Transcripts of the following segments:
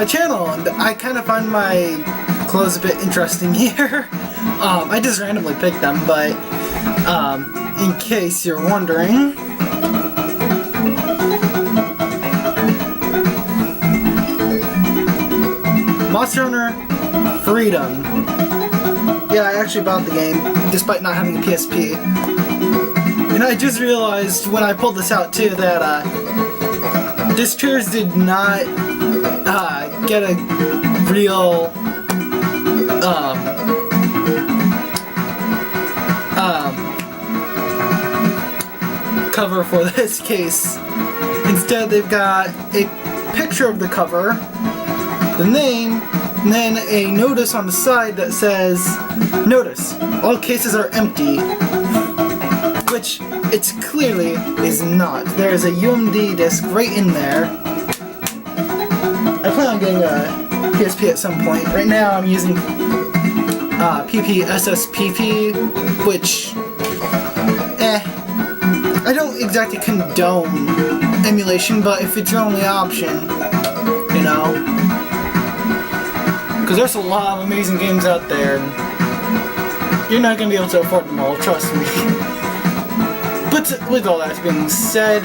Channel, and I kind of find my clothes a bit interesting here. I just randomly picked them, but in case you're wondering, Monster Hunter Freedom. Yeah, I actually bought the game despite not having a PSP, and I just realized when I pulled this out too that distributors did not get a real cover for this case. Instead, they've got a picture of the cover, the name, and then a notice on the side that says, "Notice, all cases are empty," which it clearly is not. There is a UMD disc right in there. I plan on getting a PSP at some point. Right now I'm using pp.3, which, I don't exactly condone emulation, but if it's your only option, you know, because there's a lot of amazing games out there, and you're not going to be able to afford them all, trust me. But with all that being said,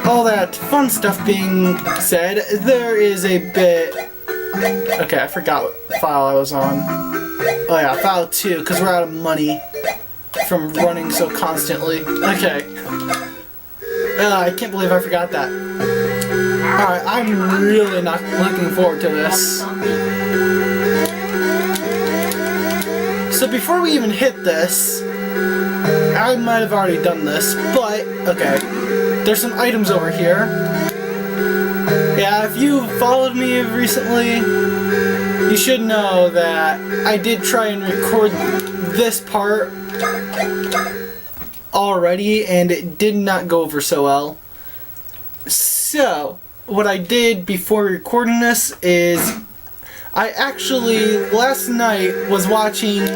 all that fun stuff being said, there is a bit... Okay, I forgot what file I was on. Oh yeah, file 2, because we're out of money from running so constantly. Okay. I can't believe I forgot that. Alright, I'm really not looking forward to this. So before we even hit this, I might have already done this, but, okay. There's some items over here. Yeah, if you followed me recently, you should know that I did try and record this part already, and it did not go over so well. So, what I did before recording this is, I actually, last night, was watching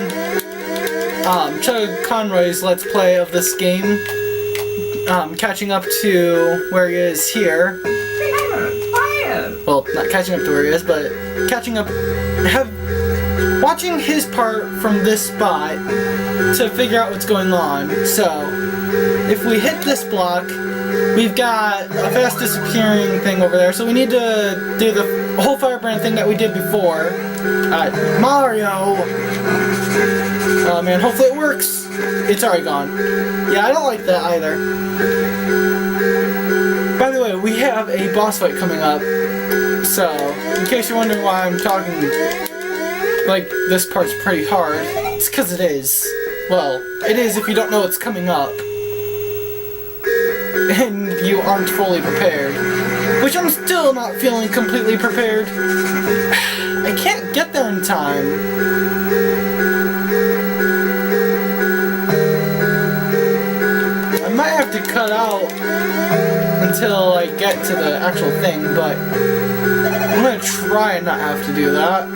Chug Conroy's Let's Play of this game. Catching up to where he is here. Well, not catching up to where he is, but catching up, watching his part from this spot to figure out what's going on. So, if we hit this block, we've got a fast disappearing thing over there, so we need to do the whole firebrand thing that we did before. Mario! Oh man, hopefully it works. It's already gone. Yeah, I don't like that either. By the way, we have a boss fight coming up. So, in case you're wondering why I'm talking like this part's pretty hard, it's because it is. Well, it is if you don't know what's coming up. And you aren't fully prepared. Which I'm still not feeling completely prepared. I can't get there in time. I might have to cut out until I get to the actual thing, but I'm gonna try and not have to do that.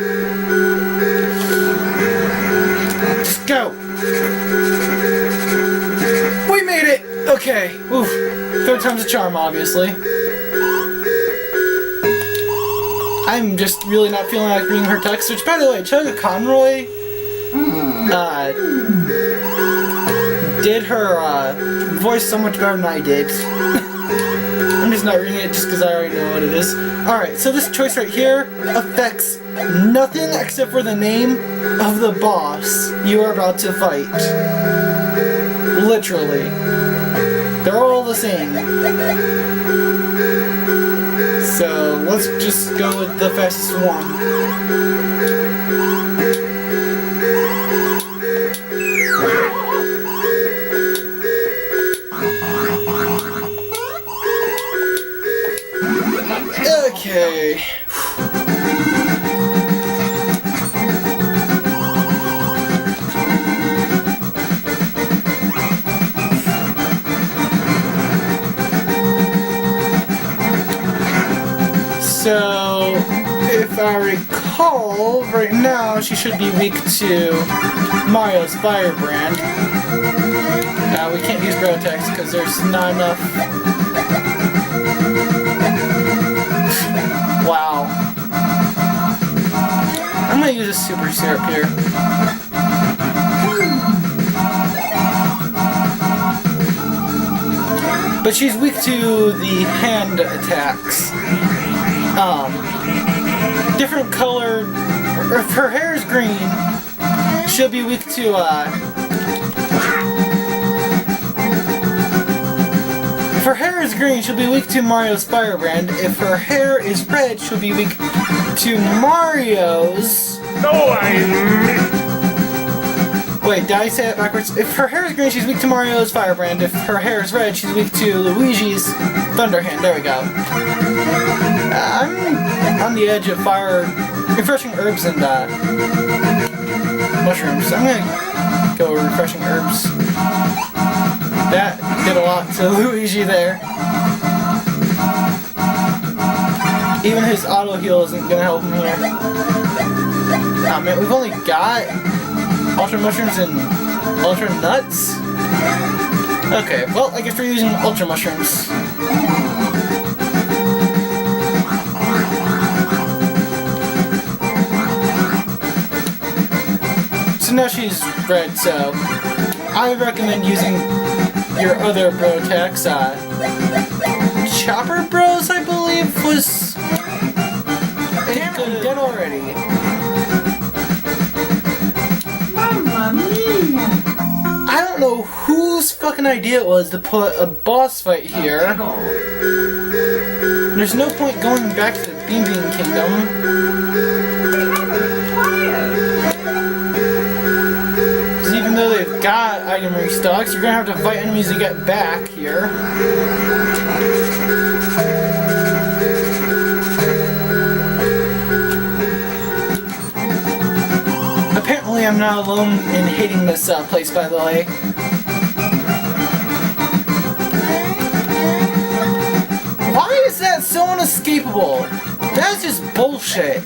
Just go! We made it! Okay, oof. Third time's a charm, obviously. I'm just really not feeling like reading her text, which, by the way, Chugga Conroy did her voice so much better than I did. I'm just not reading it just because I already know what it is. Alright, so this choice right here affects nothing except for the name of the boss you are about to fight. Literally. They're all the same. So, let's just go with the fastest one. Okay. recall, right now she should be weak to Mario's Firebrand. We can't use bro attacks because there's not enough. Wow. I'm gonna use a super syrup here. But she's weak to the hand attacks. Different color, or if her hair is green, she'll be weak to, if her hair is green, she'll be weak to Mario's Firebrand. If her hair is red, she'll be weak to Mario's... Wait, did I say it backwards? If her hair is green, she's weak to Mario's Firebrand. If her hair is red, she's weak to Luigi's Thunderhand. There we go. I'm on the edge of refreshing herbs and mushrooms. I'm gonna go refreshing herbs. That did a lot to Luigi there. Even his auto heal isn't gonna help him here. Oh man, we've only got Ultra Mushrooms and Ultra Nuts? Okay, well, I guess we're using Ultra Mushrooms. So now she's red, so I would recommend using your other bro attacks. Chopper Bros, I believe, was... Damn it, I'm dead already. I don't know whose fucking idea it was to put a boss fight here. There's no point going back to the Bean Bean Kingdom. Because even though they've got item restocks, you're gonna have to fight enemies to get back here. Apparently I'm not alone in hating this place, by the way. Why is that so unescapable? That's just bullshit.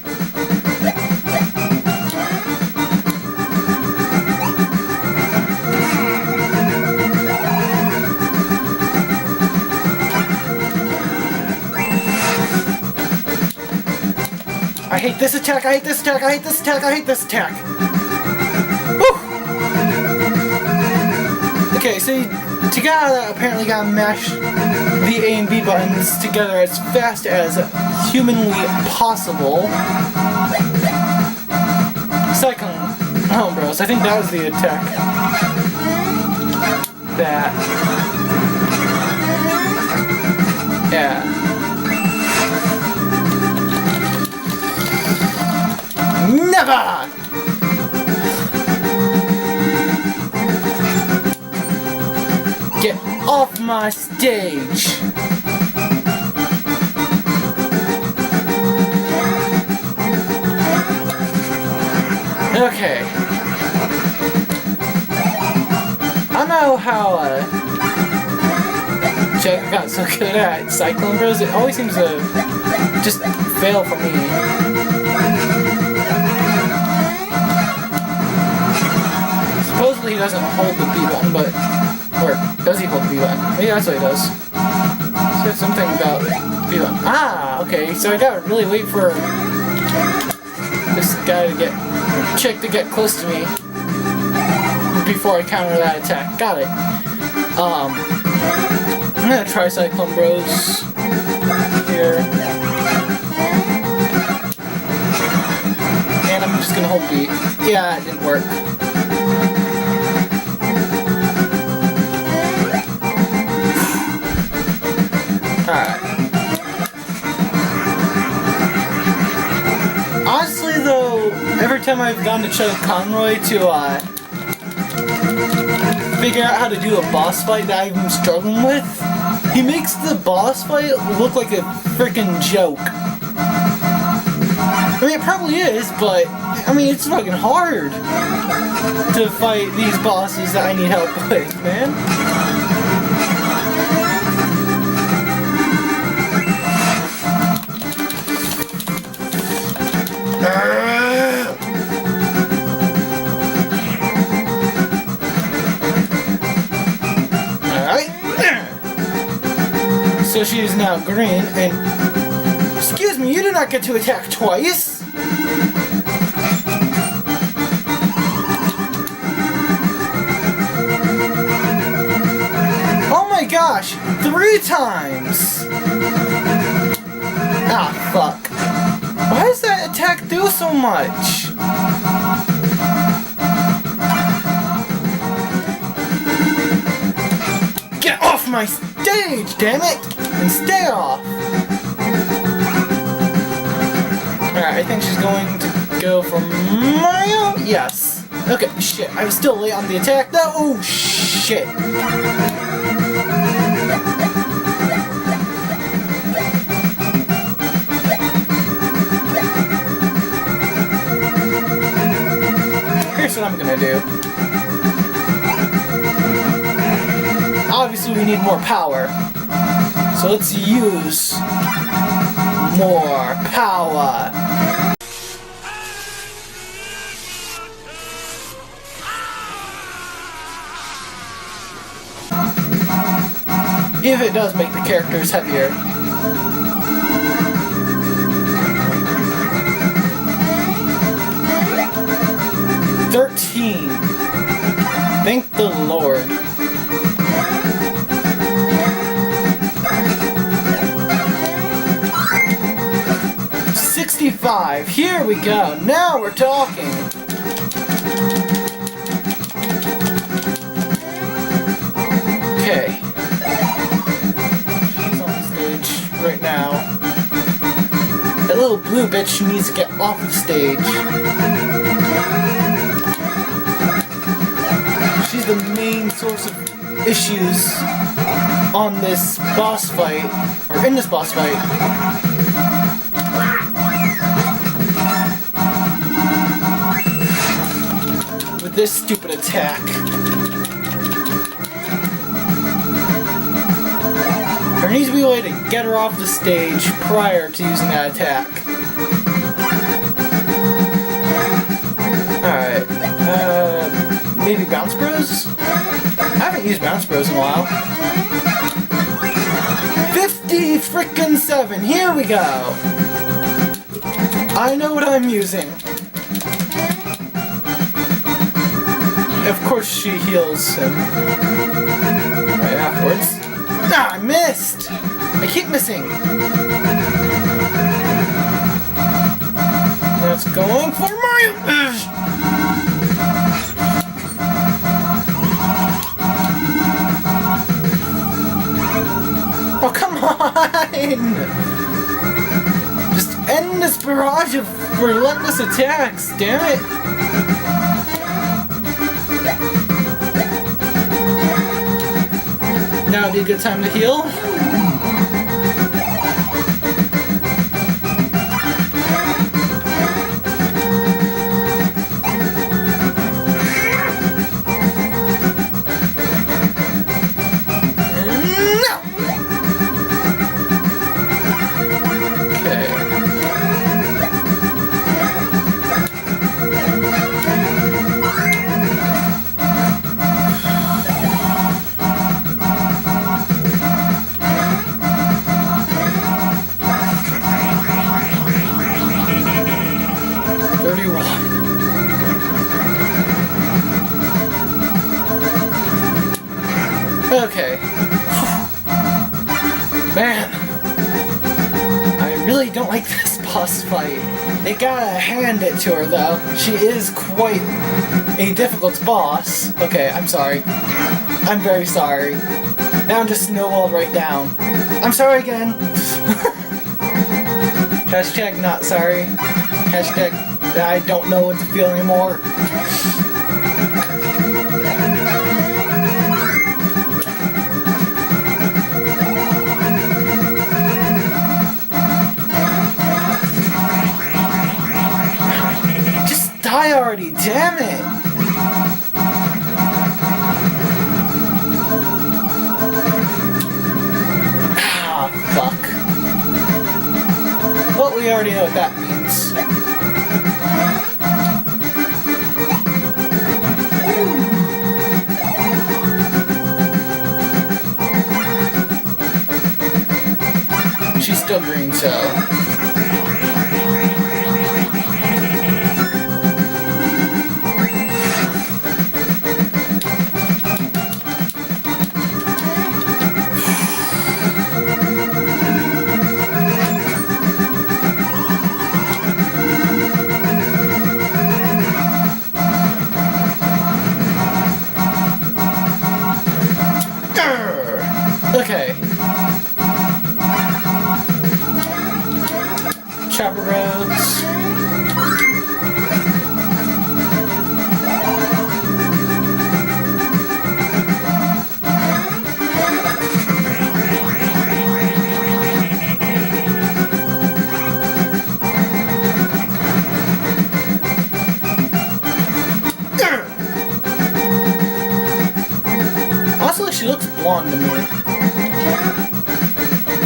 I hate this attack, I hate this attack, I hate this attack, I hate this attack. Woo! Okay, so you apparently gotta mash the A and B buttons together as fast as humanly possible. Cyclone Home Bros, I think that was the attack. That. Yeah. Never! Get off my stage! Okay. I don't know how, Jack got so good at Cyclone Bros. It always seems to just fail for me. Supposedly he doesn't hold the B button, but... Or, does he hold the B button? Maybe that's what he does. Said something about the B button. Ah, okay, so I gotta really wait for this guy to get... chick to get close to me before I counter that attack. Got it. I'm gonna try Cyclone Bros here. And I'm just gonna hold B. Yeah, it didn't work. Alright. Honestly though, every time I've gone to Chuck Conroy to figure out how to do a boss fight that I'm struggling with, he makes the boss fight look like a freaking joke. I mean, it probably is, but I mean, it's fucking hard to fight these bosses that I need help with, man. So she is now green, and... Excuse me, you do not get to attack twice! Oh my gosh! 3 times! Ah, fuck. Why does that attack do so much? Get off my stage, damn it! And stay off! Alright, I think she's going to go for Mario? Yes. Okay, shit, I was still late on the attack though. Oh, shit. Here's what I'm gonna do. Obviously we need more power. So let's use more power. If it does make the characters heavier. $13. Thank the Lord. $65. Here we go. Now we're talking. Okay. She's on the stage right now. That little blue bitch needs to get off the stage. She's the main source of issues on this boss fight, or in this boss fight. With this stupid attack. There needs to be a way to get her off the stage prior to using that attack. Alright, maybe Bounce Bros? I haven't used Bounce Bros in a while. 50-frickin-7, here we go! I know what I'm using. Of course she heals him. Right afterwards. Ah, I missed! I keep missing! That's going for Mario! Oh, come on! Just end this barrage of relentless attacks, damn it! Now would be a good time to heal. Okay. Man. I really don't like this boss fight. They gotta hand it to her though. She is quite a difficult boss. Okay, I'm sorry. I'm very sorry. Now I'm just snowballed right down. I'm sorry again. Hashtag not sorry. Hashtag I don't know what to feel anymore. Die already, damn it! Ah, fuck. Well, we already know what that means. still green, so... Okay. Chopper roads. Honestly, she looks blonde to me.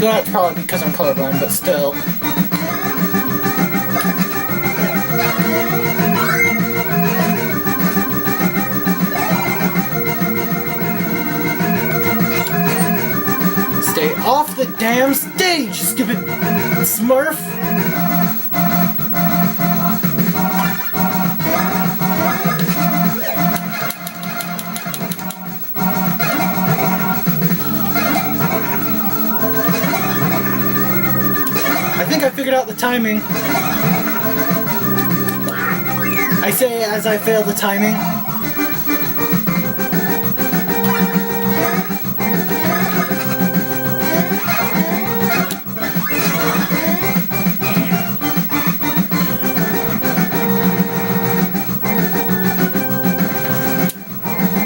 That's probably because I'm colorblind, but still. Stay off the damn stage, you stupid smurf! I think I figured out the timing. I say as I fail the timing.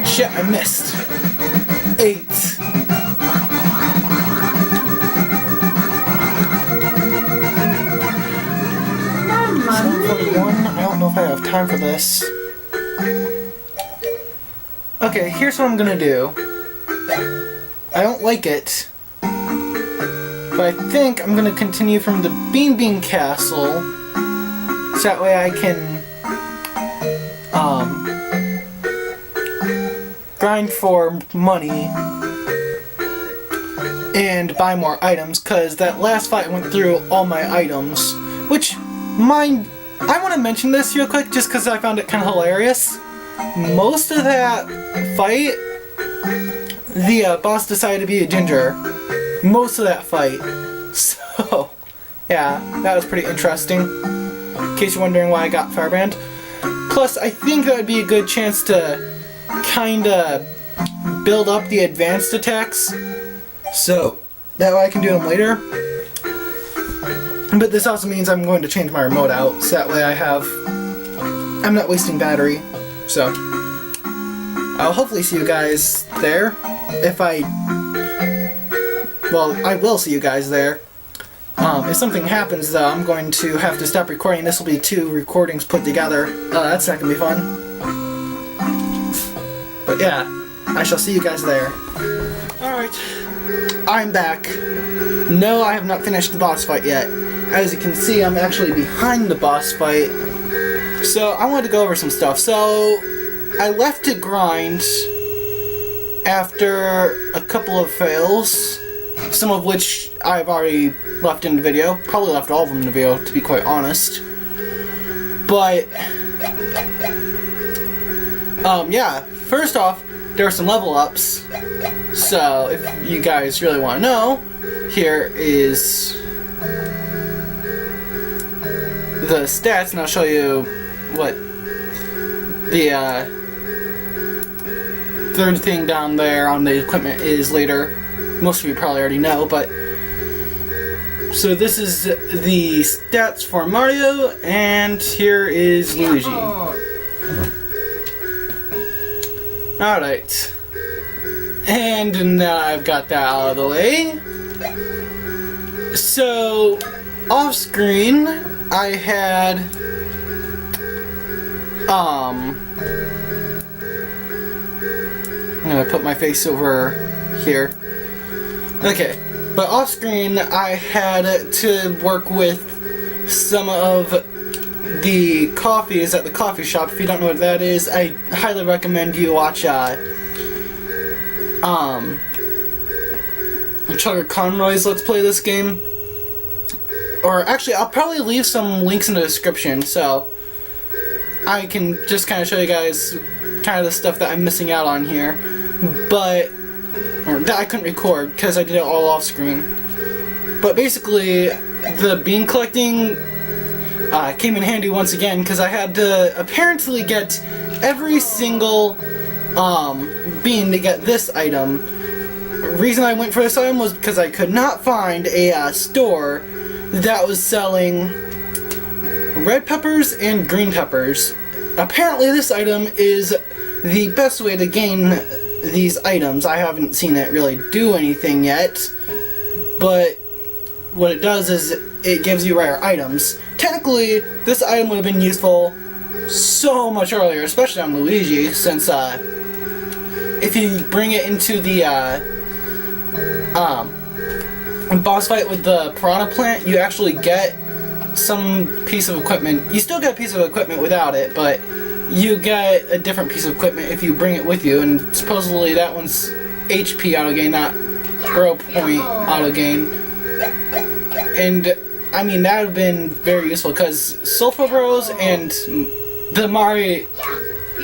Shit, I missed. 8. 7:41. I don't know if I have time for this. Okay, here's what I'm gonna do. I don't like it, but I think I'm gonna continue from the Bean Castle, so that way I can grind for money and buy more items, because that last fight went through all my items, which I want to mention this real quick just because I found it kind of hilarious. Most of that fight, the boss decided to be a ginger. Most of that fight. So, yeah, that was pretty interesting. In case you're wondering why I got Firebrand. Plus, I think that would be a good chance to kinda build up the advanced attacks, so that way I can do them later. But this also means I'm going to change my remote out, so that way I'm not wasting battery. So I'll hopefully see you guys there. I will see you guys there. If something happens though, I'm going to have to stop recording. This will be 2 recordings put together. That's not gonna be fun. But yeah, I shall see you guys there. Alright, I'm back. No, I have not finished the boss fight yet. As you can see, I'm actually behind the boss fight. So I wanted to go over some stuff. So I left to grind after a couple of fails, some of which I've already left in the video. Probably left all of them in the video, to be quite honest. But yeah, first off, there are some level ups. So if you guys really want to know, here is the stats, and I'll show you what the third thing down there on the equipment is later. Most of you probably already know, but so this is the stats for Mario, and here is Luigi. Alright, and now I've got that out of the way. So off screen I had I'm gonna put my face over here. Okay, but off screen I had to work with some of the coffees at the coffee shop. If you don't know what that is, I highly recommend you watch Chugger Conroy's Let's Play this game. or actually, I'll probably leave some links in the description, so I can just kind of show you guys kind of the stuff that I'm missing out on here, or that I couldn't record because I did it all off screen. But basically, the bean collecting came in handy once again because I had to apparently get every single bean to get this item. The reason I went for this item was because I could not find a store that was selling red peppers and green peppers. Apparently this item is the best way to gain these items. I haven't seen it really do anything yet, but what it does is it gives you rare items. Technically, this item would have been useful so much earlier, especially on Luigi, since if you bring it into the boss fight with the piranha plant, you actually get some piece of equipment. You still get a piece of equipment without it, but you get a different piece of equipment if you bring it with you, and supposedly that one's HP auto gain, not bro point auto gain. And I mean, that would have been very useful because Sulfur Bros and the Mario.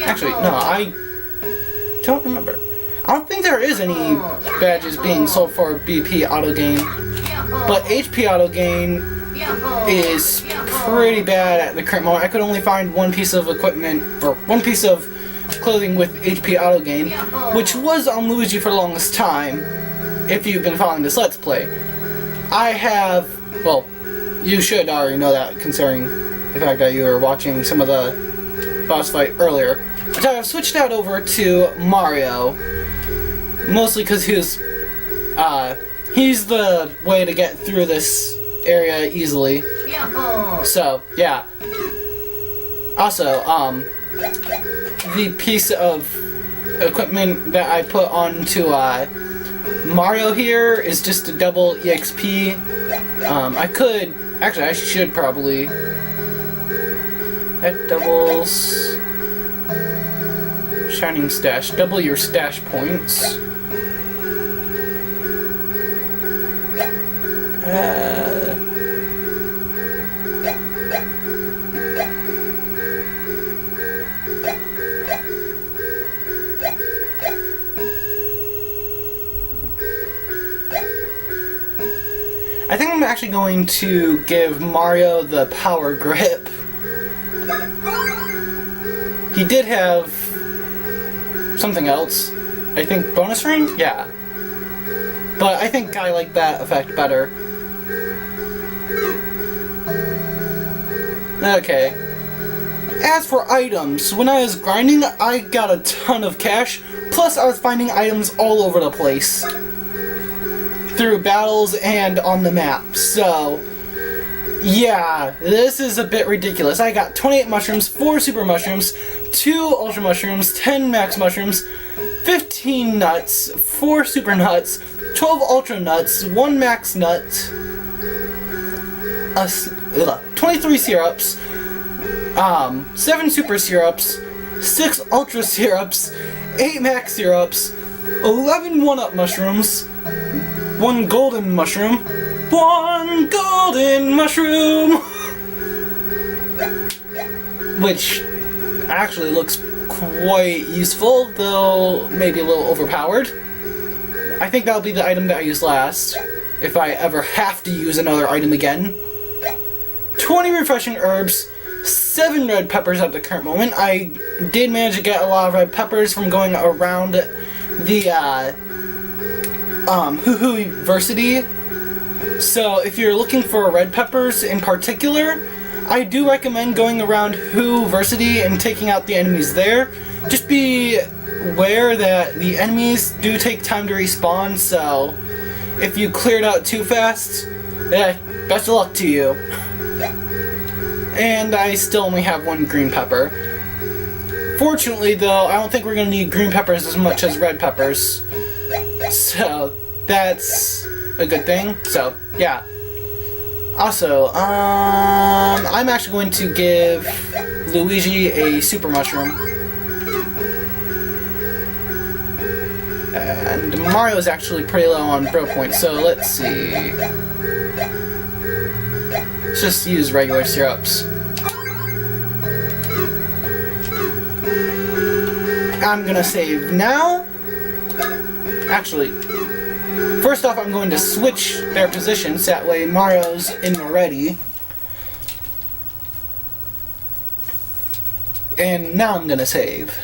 Actually, no, I don't remember. I don't think there is any badges being sold for BP auto gain, but HP auto gain is pretty bad at the current moment. I could only find one piece of equipment, or one piece of clothing with HP auto gain, which was on Luigi for the longest time, if you've been following this Let's Play. I have, well, you should already know that considering the fact that you were watching some of the boss fight earlier. So I've switched that over to Mario, mostly because he's the way to get through this area easily. So, yeah. Also, the piece of equipment that I put onto Mario here is just a double EXP. I should probably. That doubles Shining Stash. Double your stash points. I think I'm actually going to give Mario the power grip. He did have something else. I think bonus ring? Yeah. But I think I like that effect better. Okay. As for items, when I was grinding, I got a ton of cash, plus I was finding items all over the place through battles and on the map. So, yeah, this is a bit ridiculous. I got 28 mushrooms, 4 super mushrooms, 2 ultra mushrooms, 10 max mushrooms, 15 nuts, 4 super nuts, 12 ultra nuts, 1 max nut, 23 syrups, 7 super syrups, 6 ultra syrups, 8 max syrups, 11 1-up mushrooms, 1 golden mushroom, 1 golden mushroom, which actually looks quite useful, though maybe a little overpowered. I think that'll be the item that I use last, if I ever have to use another item again. 20 refreshing herbs, 7 red peppers at the current moment. I did manage to get a lot of red peppers from going around the Hoo-Hoo-versity. So if you're looking for red peppers in particular, I do recommend going around Hoo-Versity and taking out the enemies there. Just be aware that the enemies do take time to respawn, so if you cleared out too fast, best of luck to you. And I still only have 1 green pepper. Fortunately though, I don't think we're going to need green peppers as much as red peppers. So that's a good thing. So yeah. Also, I'm actually going to give Luigi a super mushroom. And Mario's actually pretty low on bro points, so let's see. Let's just use regular syrups. I'm gonna save now. Actually, first off, I'm going to switch their positions, that way Mario's in already. And now I'm gonna save.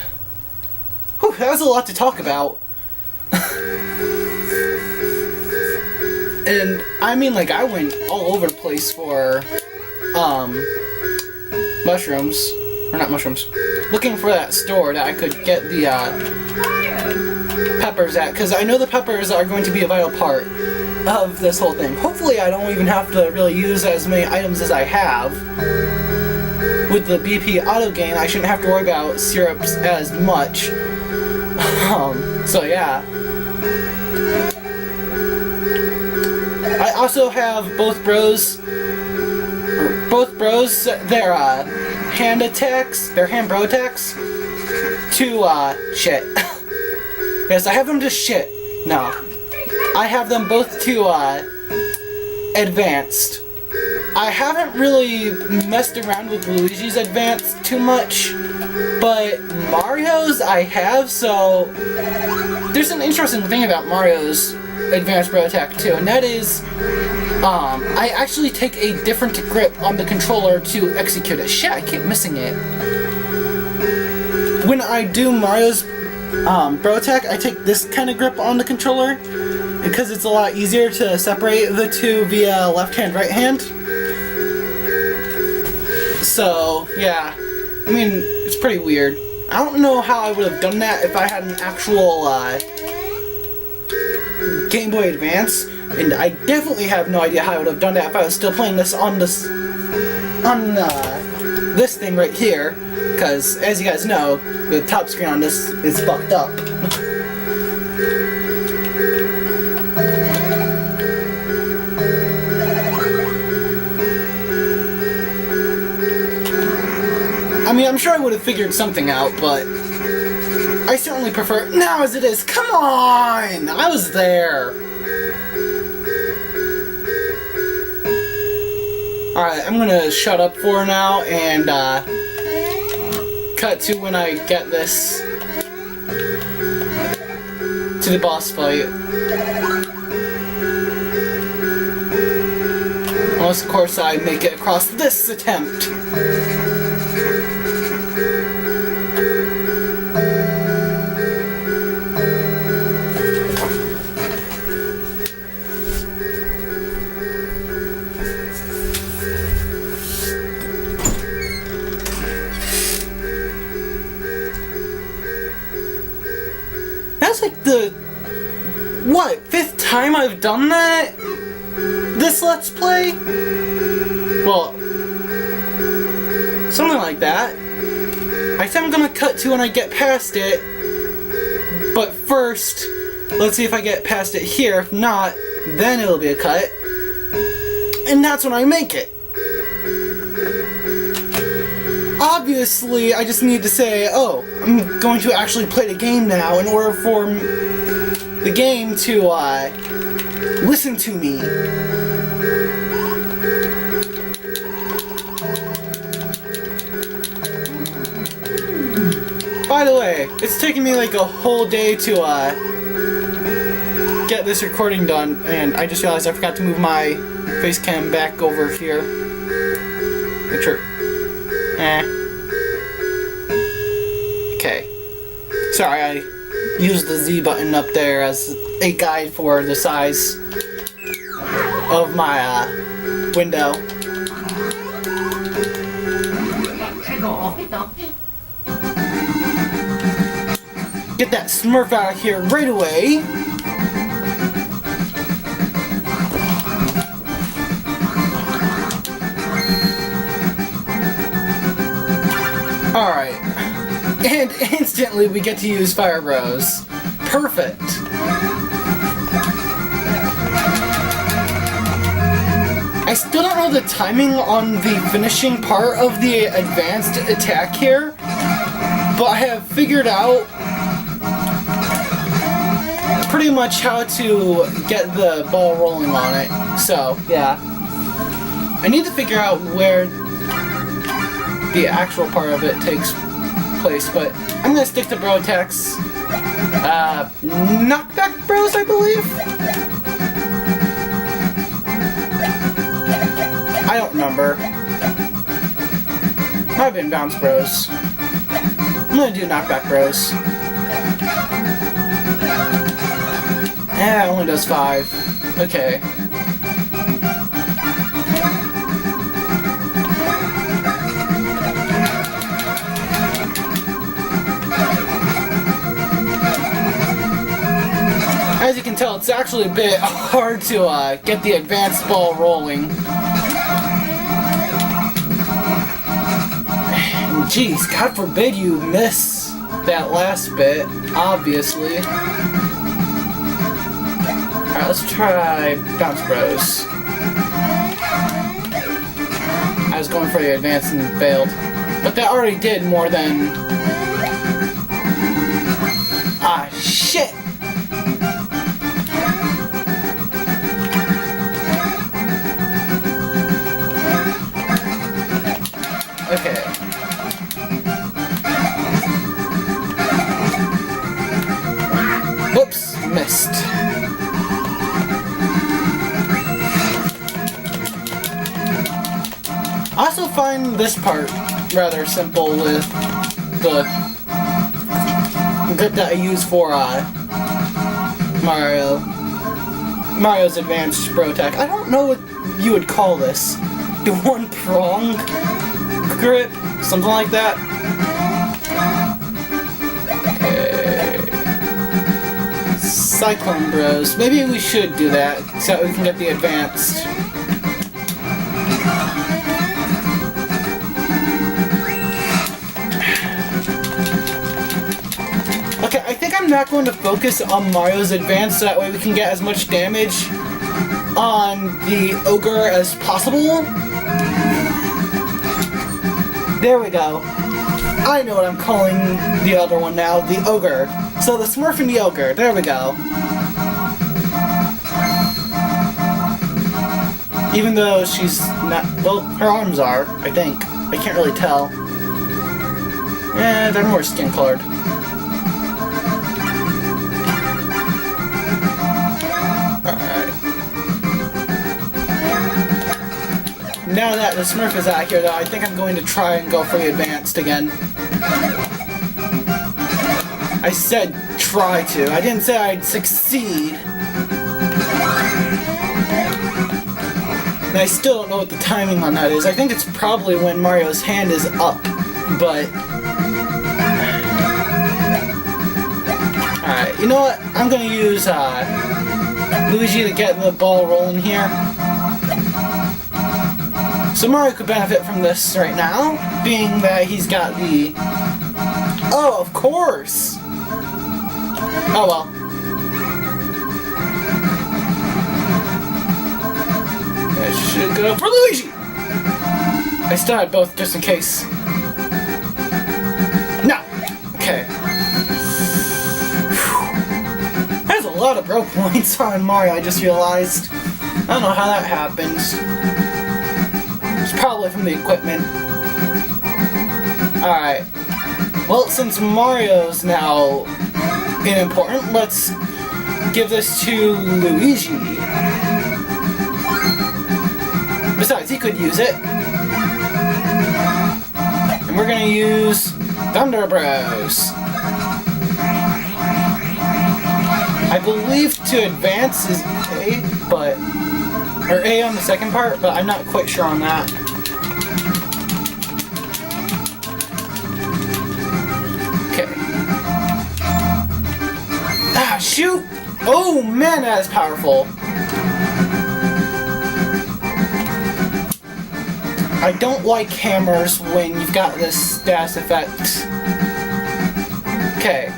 Whew, that was a lot to talk about. And I mean, like, I went all over the place for mushrooms, or not mushrooms, looking for that store that I could get the peppers at, because I know the peppers are going to be a vital part of this whole thing. Hopefully I don't even have to really use as many items as I have. With the BP auto gain, I shouldn't have to worry about syrups as much. So yeah. I also have both bros, their hand attacks, their hand bro attacks, to shit. Yes, I have them to shit. No. I have them both to advanced. I haven't really messed around with Luigi's advanced too much, but Mario's I have, so there's an interesting thing about Mario's advanced bro attack too, and that is I actually take a different grip on the controller to execute it. Shit, I keep missing it. When I do Mario's bro attack, I take this kind of grip on the controller because it's a lot easier to separate the two via left hand, right hand. So, yeah. I mean, it's pretty weird. I don't know how I would have done that if I had an actual Game Boy Advance, and I definitely have no idea how I would have done that if I was still playing this on this thing right here, because as you guys know, the top screen on this is fucked up. I mean, I'm sure I would have figured something out, but I certainly prefer it now as it is. Come on! I was there! Alright, I'm gonna shut up for now and cut to when I get this to the boss fight. Unless, of course, I make it across this attempt. That's like the, what, 5th time I've done that? This Let's Play? Well, something like that. I think I'm gonna cut to when I get past it, but first, let's see if I get past it here. If not, then it'll be a cut. And that's when I make it. Obviously, I just need to say, oh, I'm going to actually play the game now in order for the game to listen to me. By the way, it's taken me like a whole day to get this recording done, and I just realized I forgot to move my face cam back over here. Make sure. Okay. Sorry, I used the Z button up there as a guide for the size of my window. Get that smurf out of here right away. Alright. And instantly we get to use Fire Bros. Perfect. I still don't know the timing on the finishing part of the advanced attack here, but I have figured out pretty much how to get the ball rolling on it. So, yeah. I need to figure out where the actual part of it takes place, but I'm gonna stick to bro attacks. Knockback bros, I believe? I don't remember. Might have been bounce bros. I'm gonna do knockback bros. Yeah, it only does 5. Okay. As you can tell, it's actually a bit hard to get the advanced ball rolling. Jeez, God forbid you miss that last bit, obviously. Alright, let's try bounce bros. I was going for the advance and failed. But that already did more than... Ah, shit! Okay. Whoops, missed. I also find this part rather simple with the grip that I use for Mario's advanced bro attack. I don't know what you would call this. The one prong grip? Something like that? Okay. Cyclone bros. Maybe we should do that so that we can get the advanced. Okay, I think I'm not going to focus on Mario's advance so that way we can get as much damage on the ogre as possible. There we go. I know what I'm calling the other one now, the ogre. So the smurf and the ogre, there we go. Even though she's not, well, her arms are, I think. I can't really tell. Eh, they're more skin colored. Now that the smurf is out here, though, I think I'm going to try and go for the advanced again. I said try to. I didn't say I'd succeed. And I still don't know what the timing on that is. I think it's probably when Mario's hand is up, but... Alright, you know what? I'm gonna use Luigi to get the ball rolling here. So Mario could benefit from this right now, being that he's got the... Oh, of course! Oh well. I should go for Luigi! I still had both just in case. No! Okay. There's a lot of bro points on Mario, I just realized. I don't know how that happens. Probably from the equipment. Alright. Well, since Mario's now important, let's give this to Luigi. Besides, he could use it. And we're gonna use Thunder Bros. I believe to advance is A, but... Or A on the second part, but I'm not quite sure on that. Shoot! Oh man, that is powerful. I don't like hammers when you've got this status effect. Okay.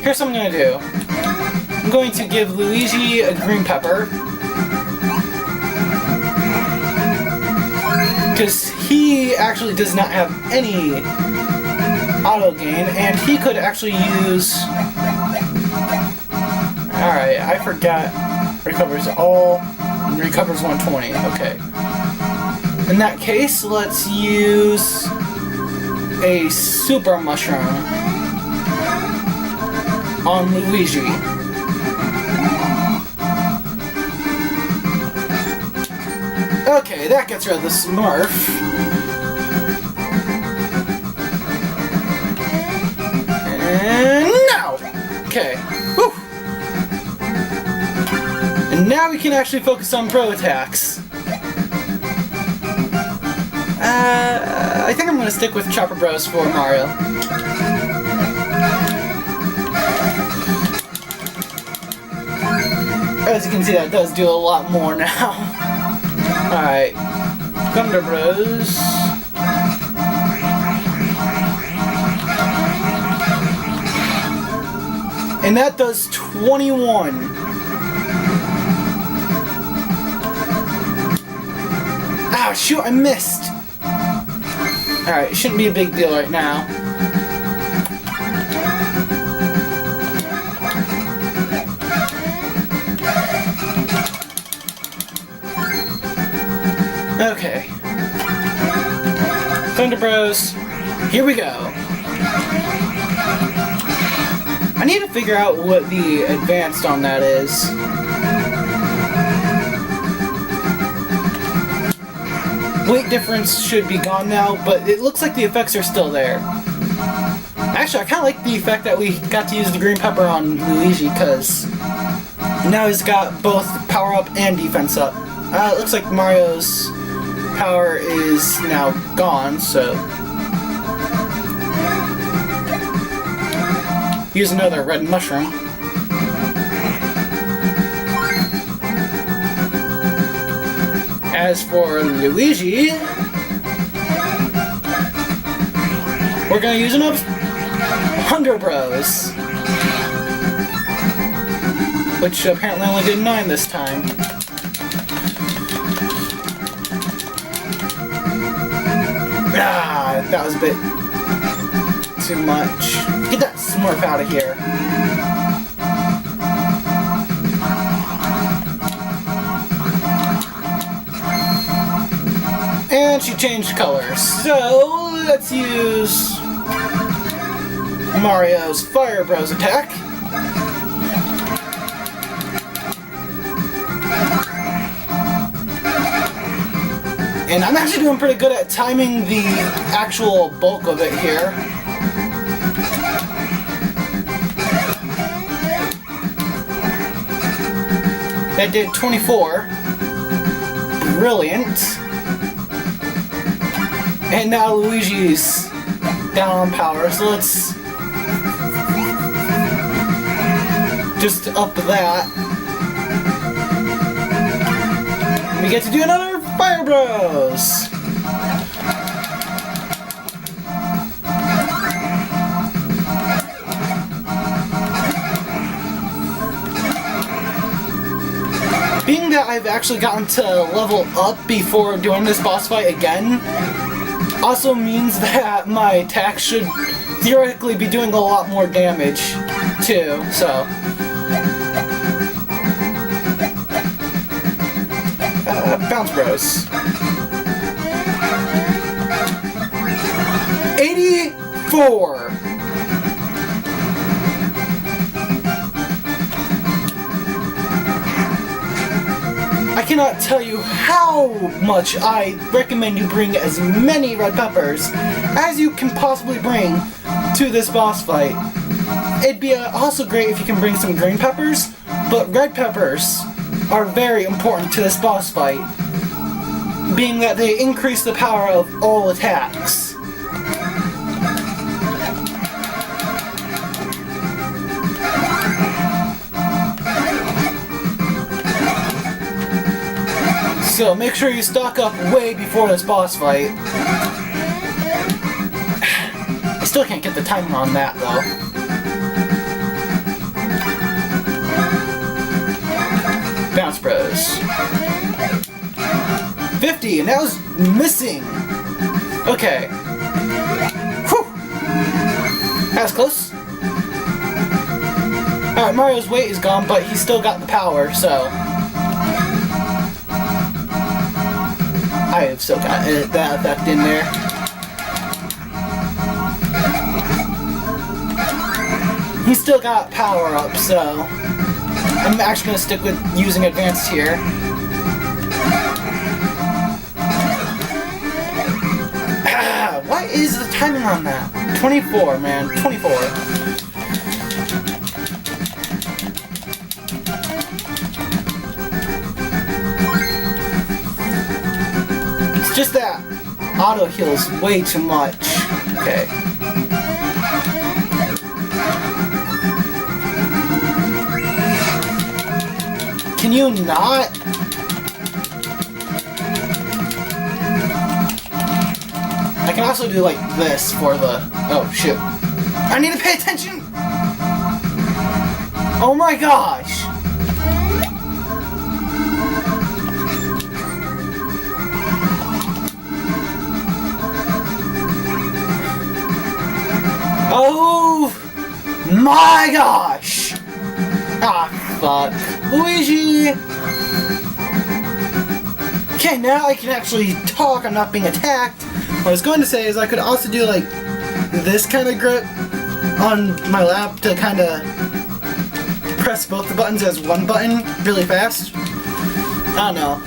Here's what I'm gonna do. I'm going to give Luigi a green pepper. Because he actually does not have any auto gain, and he could actually use... Alright, I forgot. Recovers all recovers 120. Okay. In that case, let's use a super mushroom on Luigi. Okay, that gets rid of the smurf. And now! Okay. Whew. And now we can actually focus on pro attacks. I think I'm gonna stick with Chopper Bros for Mario. As you can see, that does do a lot more now. Alright. Thunder Bros. And that does 21. Ah, shoot, I missed. Alright, it shouldn't be a big deal right now. Okay. Thunder Bros, here we go. I need to figure out what the advanced on that is. Weight difference should be gone now, but it looks like the effects are still there. Actually, I kind of like the effect that we got to use the green pepper on Luigi, because now he's got both power up and defense up. It looks like Mario's power is now gone, so use another red mushroom. As for Luigi, we're gonna use enough Hunger Bros, which apparently only did 9 this time. Ah, that was a bit too much. Get that smurf out of here. And she changed colors. So let's use Mario's Fire Bros attack. And I'm actually doing pretty good at timing the actual bulk of it here. That did 24. Brilliant. And now Luigi's down on power, so let's just up that. We get to do another Fire Bros! Being that I've actually gotten to level up before doing this boss fight again, also means that my attack should theoretically be doing a lot more damage, too, so. Bounce Bros. 84! I cannot tell you how much I recommend you bring as many red peppers as you can possibly bring to this boss fight. It'd be also great if you can bring some green peppers, but red peppers are very important to this boss fight, being that they increase the power of all attacks. So make sure you stock up way before this boss fight. I still can't get the timing on that though. Bounce Bros. 50, and that was missing. Okay. Whew. That was close. Alright, Mario's weight is gone, but he's still got the power, so. I have still got that effect in there. He's still got power up, so I'm actually gonna stick with using advanced here. What is the timing on that? 24, man. 24. It's just that auto heals way too much. Okay. Can you not? I can also do like this for the... Oh, shit. I need to pay attention! Oh my gosh! Oh my gosh! Ah, fuck. Luigi! Okay, now I can actually talk. I'm not being attacked. What I was going to say is I could also do like this kind of grip on my lap to kind of press both the buttons as one button really fast. I don't know.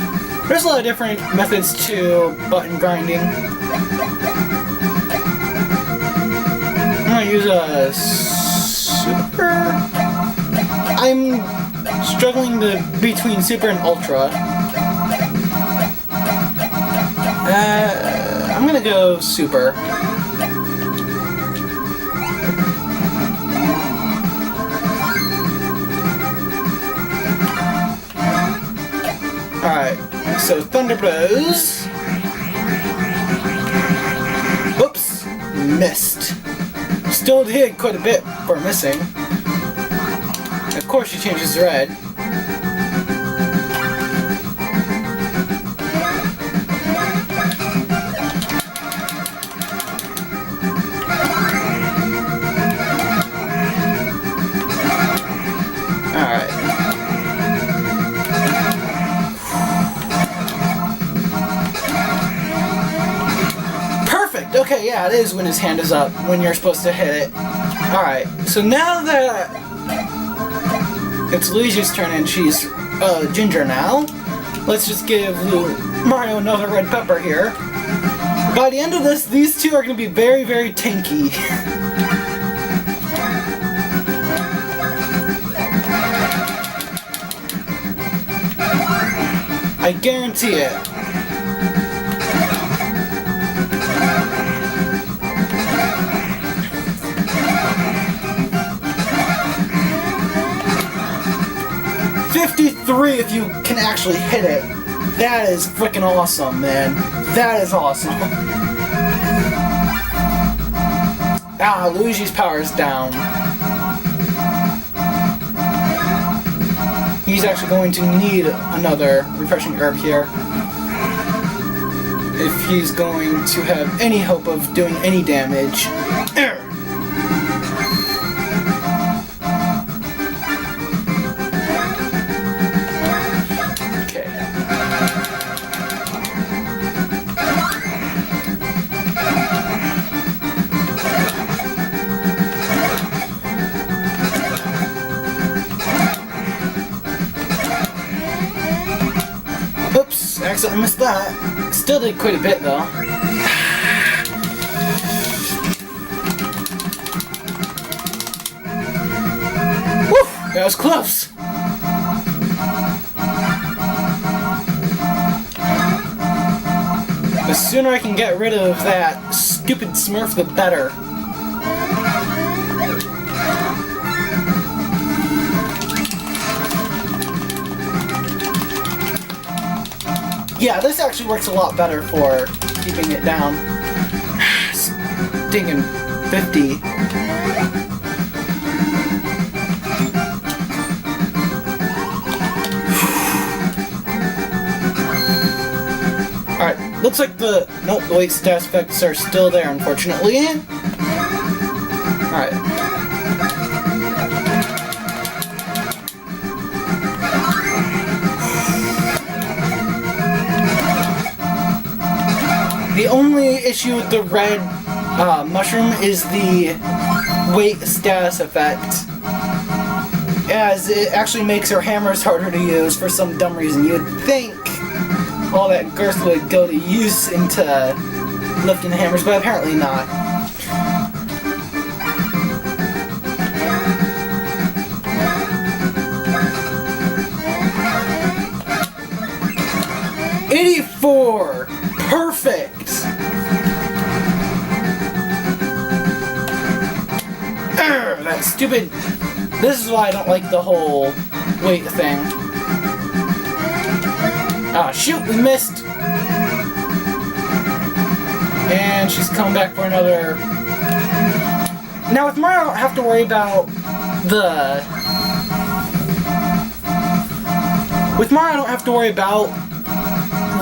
There's a lot of different methods to button grinding. I'm gonna use a super. I'm struggling between super and ultra. I'm gonna go super. Alright, so Thunder Blows. Whoops, missed. Still did quite a bit for missing. Of course she changes red. Okay, yeah, it is when his hand is up, when you're supposed to hit it. Alright, so now that it's Luigi's turn and she's Ginger now, let's just give Mario another red pepper here. By the end of this, these two are going to be very, very tanky. I guarantee it. If you can actually hit it. That is freaking awesome, man. That is awesome. Ah, Luigi's power is down. He's actually going to need another refreshing herb here if he's going to have any hope of doing any damage. I missed that. Still did quite a bit though. Woo! That was close. The sooner I can get rid of that stupid smurf, the better. Yeah, this actually works a lot better for keeping it down. Stinking 50. Alright, looks like the... Nope, the weight stats effects are still there, unfortunately. Alright. The only issue with the red mushroom is the weight status effect, as it actually makes her hammers harder to use for some dumb reason. You would think all that girth would go to use into lifting the hammers, but apparently not. '84! Perfect! That stupid... This is why I don't like the whole weight thing. Ah, shoot, we missed! And she's coming back for another... Now with Mario, I don't have to worry about the... With Mario, I don't have to worry about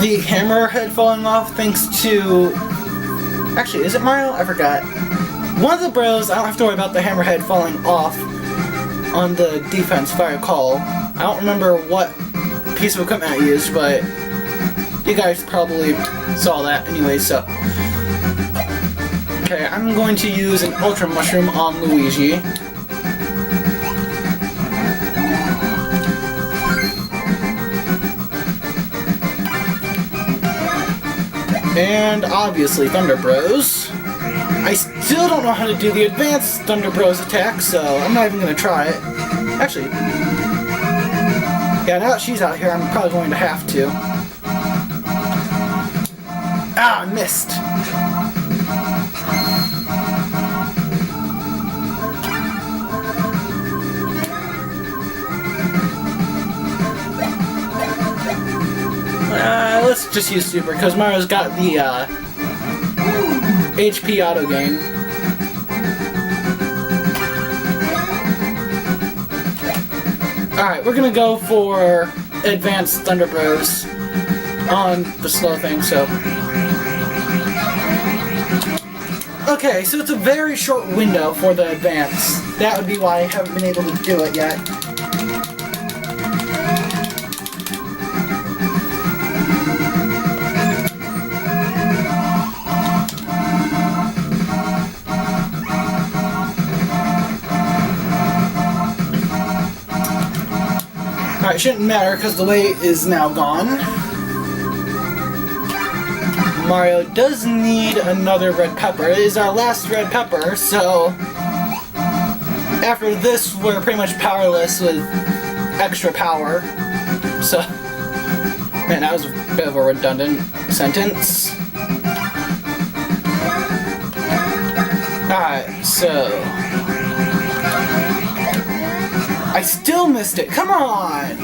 the hammerhead falling off thanks to... Actually, is it Mario? I forgot. One of the bros, I don't have to worry about the hammerhead falling off on the defense, if I recall. I don't remember what piece of equipment I used, but you guys probably saw that anyway, so... Okay, I'm going to use an Ultra Mushroom on Luigi. And obviously Thunder Bros. I still don't know how to do the advanced Thunder Bros attack, so I'm not even going to try it. Actually, yeah, now that she's out here, I'm probably going to have to. Ah, I missed. Let's just use Super, because Mario's got the HP auto gain. Alright, we're gonna go for Advanced Thunder Bros on the slow thing, so... Okay, so it's a very short window for the advance. That would be why I haven't been able to do it yet. Alright, shouldn't matter because the weight is now gone. Mario does need another red pepper. It is our last red pepper, so after this we're pretty much powerless with extra power. So, man, that was a bit of a redundant sentence. Alright, so... I still missed it, come on!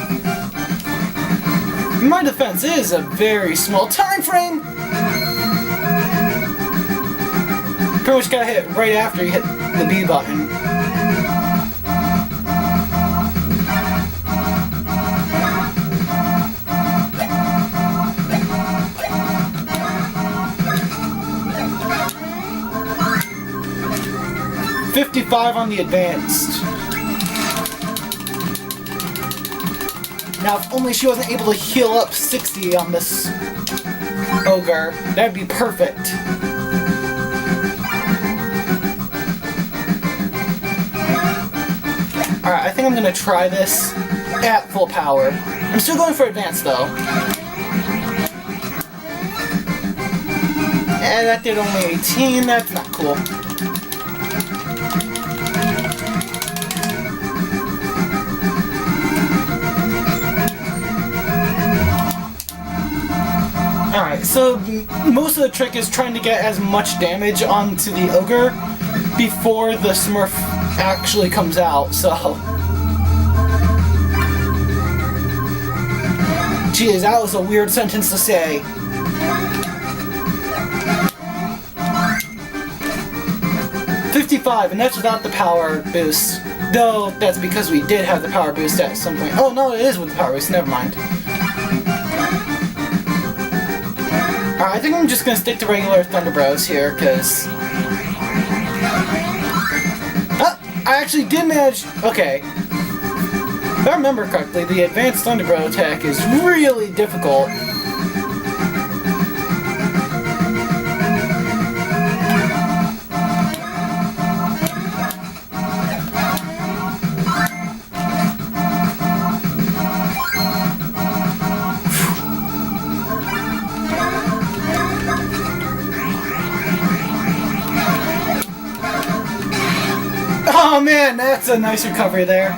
My defense is a very small time frame! Pretty much gotta hit it right after you hit the B button. $55 on the advanced. Now, if only she wasn't able to heal up 60 on this ogre, that'd be perfect. Alright, I think I'm gonna try this at full power. I'm still going for advanced though. And that did only 18, that's not cool. Alright, so most of the trick is trying to get as much damage onto the ogre before the smurf actually comes out, so... Geez, that was a weird sentence to say. $55, and that's without the power boost. Though, that's because we did have the power boost at some point. Oh, no, it is with the power boost, never mind. Alright, I think I'm just gonna stick to regular Thunder Bros here, because... I actually did manage... Okay. If I remember correctly, the advanced Thunder Bro attack is really difficult. Oh man, that's a nice recovery there.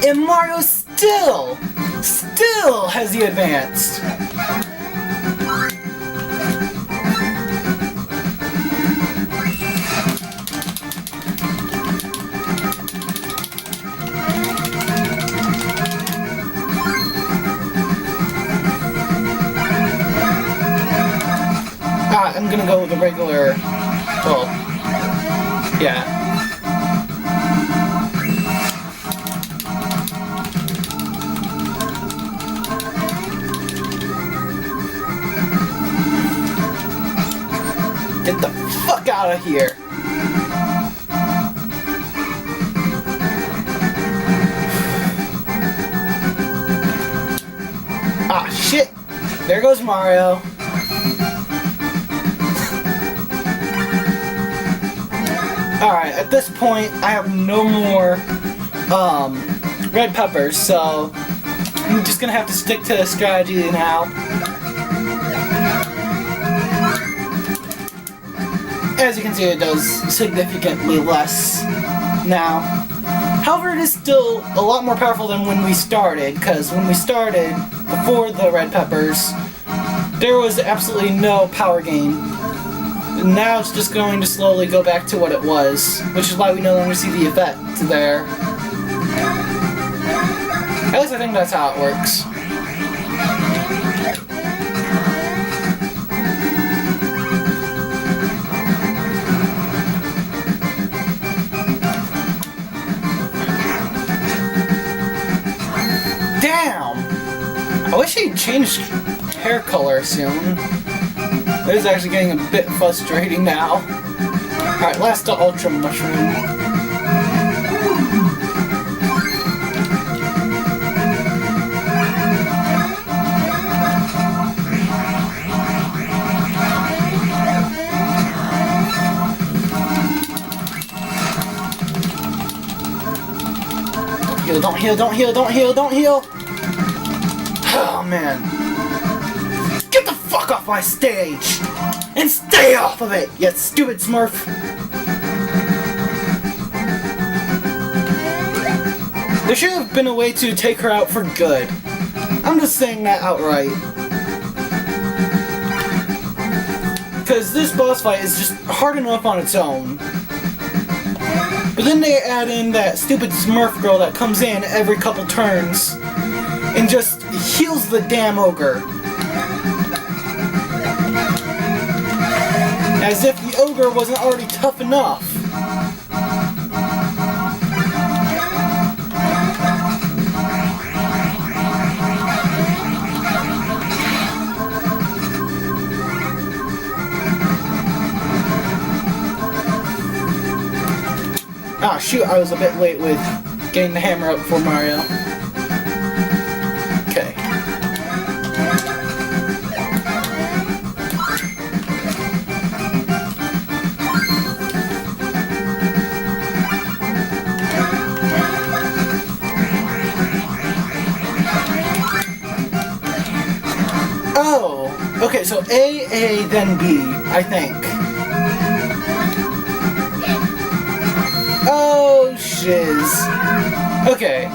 And Mario still has the advance. I'm gonna go with the regular, well, yeah. Get the fuck out of here. Ah, shit. There goes Mario. Alright, at this point, I have no more red peppers, so I'm just gonna have to stick to the strategy now. As you can see, it does significantly less now. However, it is still a lot more powerful than when we started, because when we started, before the red peppers, there was absolutely no power gain. Now it's just going to slowly go back to what it was, which is why we no longer see the effect there. At least I think that's how it works. Damn! I wish he'd changed hair color soon. It is actually getting a bit frustrating now. Alright, last Ultra Mushroom. Don't heal, don't heal, don't heal, don't heal! Oh man. Fuck off my stage! And stay off of it, you stupid smurf! There should have been a way to take her out for good. I'm just saying that outright. Because this boss fight is just hard enough on its own. But then they add in that stupid smurf girl that comes in every couple turns and just heals the damn ogre. As if the ogre wasn't already tough enough. Ah, shoot, I was a bit late with getting the hammer up for Mario. Okay. Oh, okay, so A, then B, I think. Oh, shiz. Okay.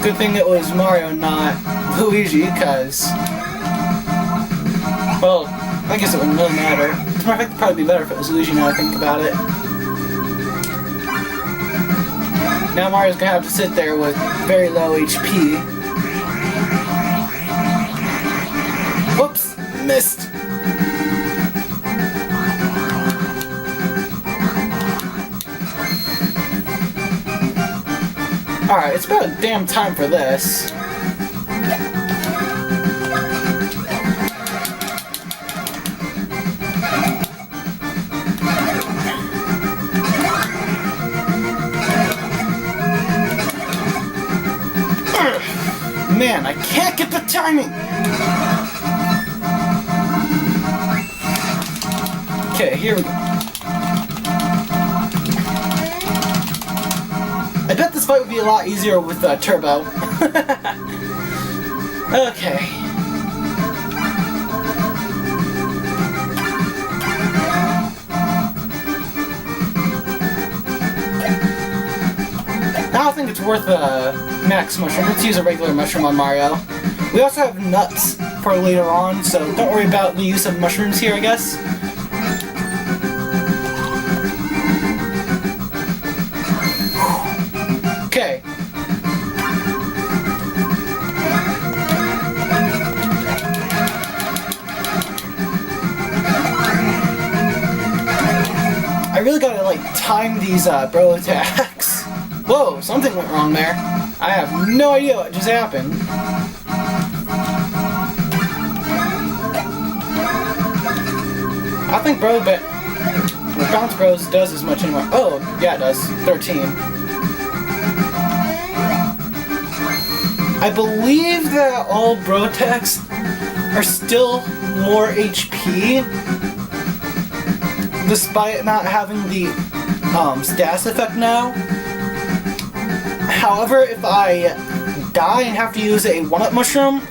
Good thing it was Mario, not Luigi, because... well, I guess it wouldn't really matter. As a matter of fact, it'd probably be better if it was Luigi now I think about it. Now Mario's gonna have to sit there with very low HP. Whoops! Missed! Alright, it's about damn time for this. Man, I can't get the timing! Okay, here we go. I bet this fight would be a lot easier with Turbo. Okay. I don't think it's worth a max mushroom. Let's use a regular mushroom on Mario. We also have nuts for later on, so don't worry about the use of mushrooms here, I guess. Okay. I really gotta, like, time these, bro attacks. Whoa, something went wrong there. I have no idea what just happened. I think Bounce Bros does as much anymore. Oh, yeah, it does. 13. I believe that all bro attacks are still more HP, despite not having the status effect now. However, if I die and have to use a 1-up mushroom,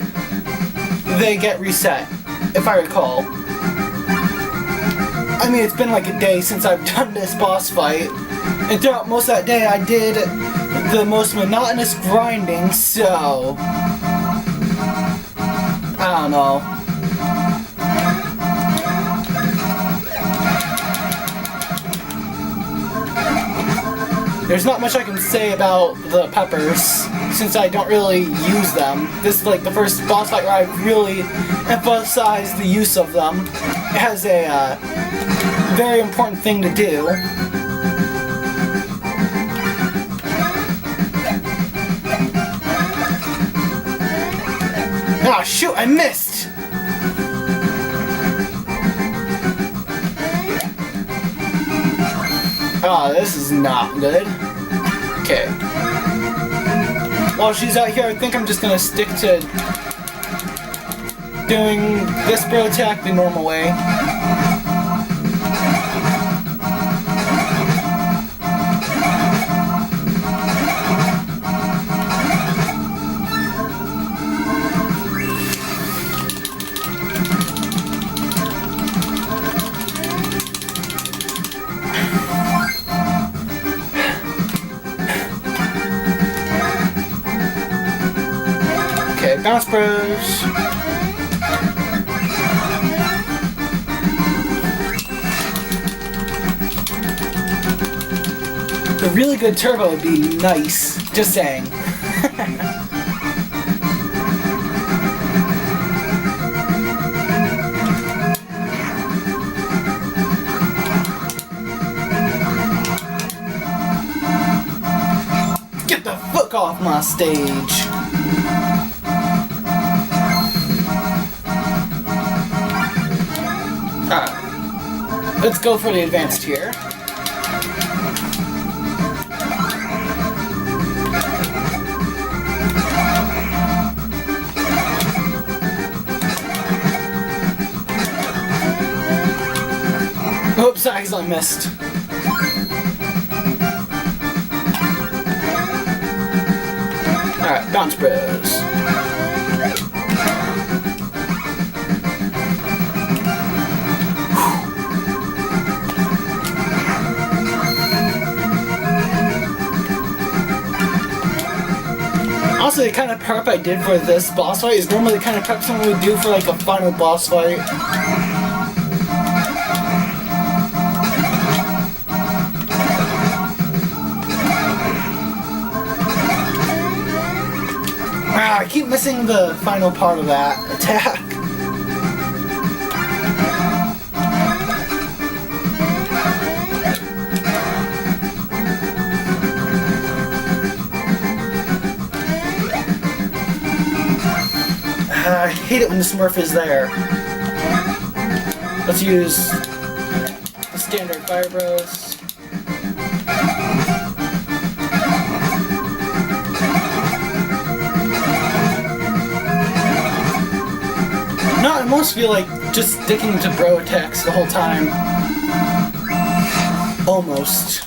they get reset, if I recall. I mean, it's been like a day since I've done this boss fight, and throughout most of that day I did the most monotonous grinding, so I don't know. There's not much I can say about the peppers, since I don't really use them. This is like the first boss fight where I really emphasized the use of them. It has a very important thing to do. Ah, shoot, I missed! Ah, this is not good. Okay. While she's out here, I think I'm just gonna stick to doing this bro attack the normal way. Bounce Bros. A really good turbo would be nice, just saying. Get the fuck off my stage. Alright, let's go for the advanced here. Oops, I accidentally missed. Alright, Bounce Bros. Also, the kind of prep I did for this boss fight is normally the kind of prep someone would do for like a final boss fight. Ah, I keep missing the final part of that attack. I hate it when the smurf is there. Let's use the standard Fire Bros. No, I almost feel like just sticking to bro attacks the whole time. Almost.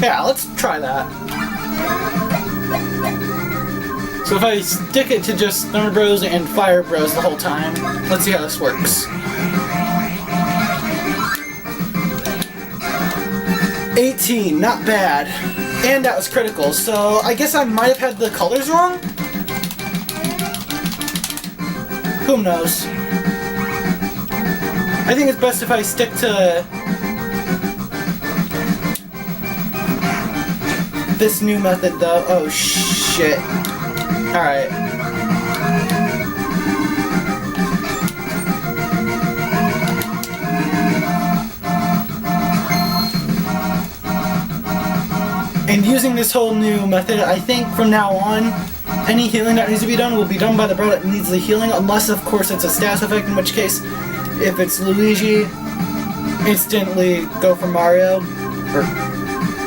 Yeah, let's try that. So if I stick it to just Thunder Bros and Fire Bros the whole time, let's see how this works. 18, not bad. And that was critical, so I guess I might have had the colors wrong? Who knows? I think it's best if I stick to this new method though. Oh shit. Alright. And using this whole new method, I think from now on, any healing that needs to be done will be done by the bro that needs the healing, unless of course it's a status effect, in which case, if it's Luigi, instantly go for Mario, or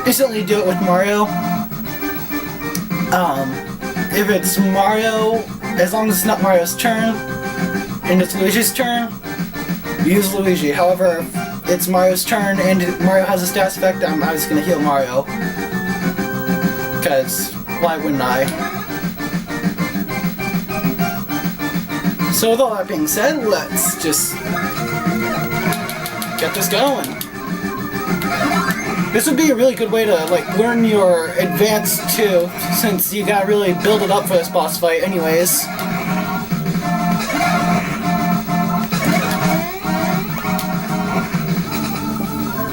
instantly do it with Mario. If it's Mario, as long as it's not Mario's turn, and it's Luigi's turn, use Luigi. However, if it's Mario's turn and Mario has a status effect, I'm just gonna heal Mario. Because, why wouldn't I? So with all that being said, let's just get this going. This would be a really good way to like learn your advance too, since you gotta really build it up for this boss fight anyways.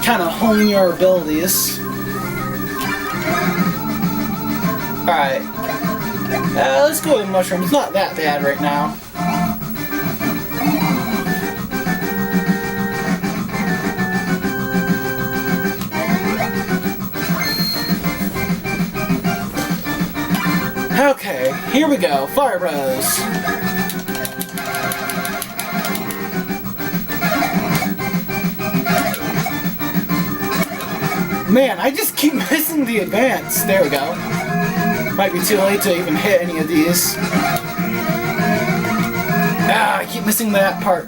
Kinda hone your abilities. Alright. Let's go with mushroom. It's not that bad right now. Okay, here we go. Fire Bros. Man, I just keep missing the advance. There we go. Might be too late to even hit any of these. Ah, I keep missing that part.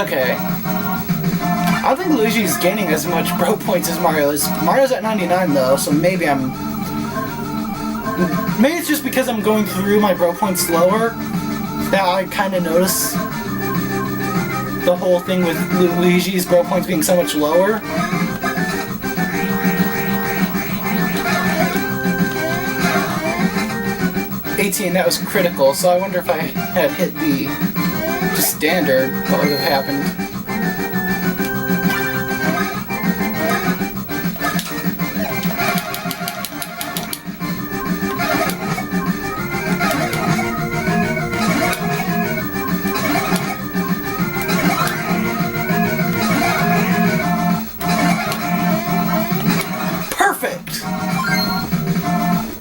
Okay. I don't think Luigi's gaining as much bro points as Mario is. Mario's at 99 though, so maybe maybe it's just because I'm going through my bro points slower that I kind of notice the whole thing with Luigi's bro points being so much lower. That was critical, so I wonder if I had hit the just standard, what would have happened.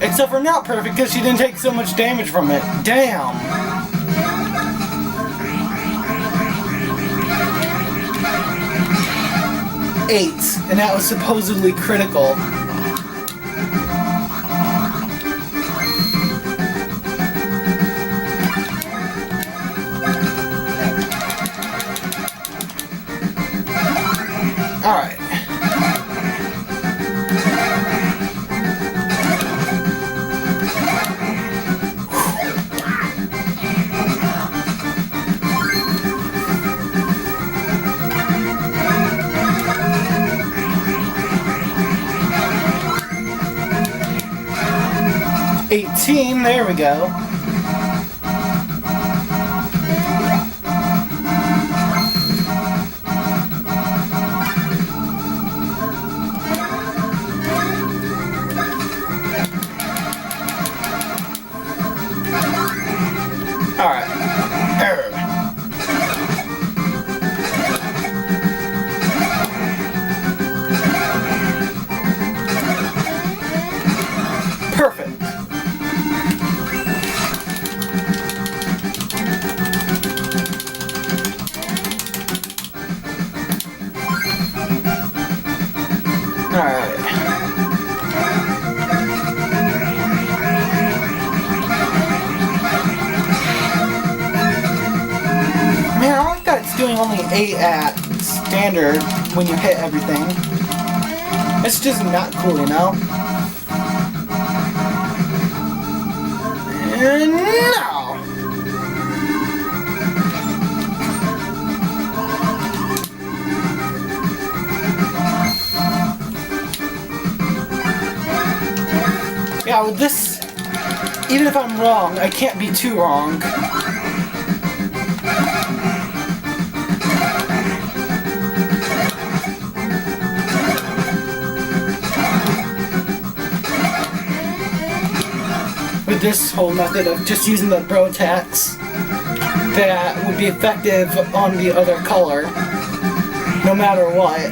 Except for not perfect because she didn't take so much damage from it. Damn! Eight, and that was supposedly critical. Alright. There we go. Alright. Perfect. Alright. Man, I like that it's doing only 8 at standard when you hit everything. It's just not cool, you know? And now! Yeah, with this, even if I'm wrong, I can't be too wrong. With this whole method of just using the bro tax, that would be effective on the other color, no matter what.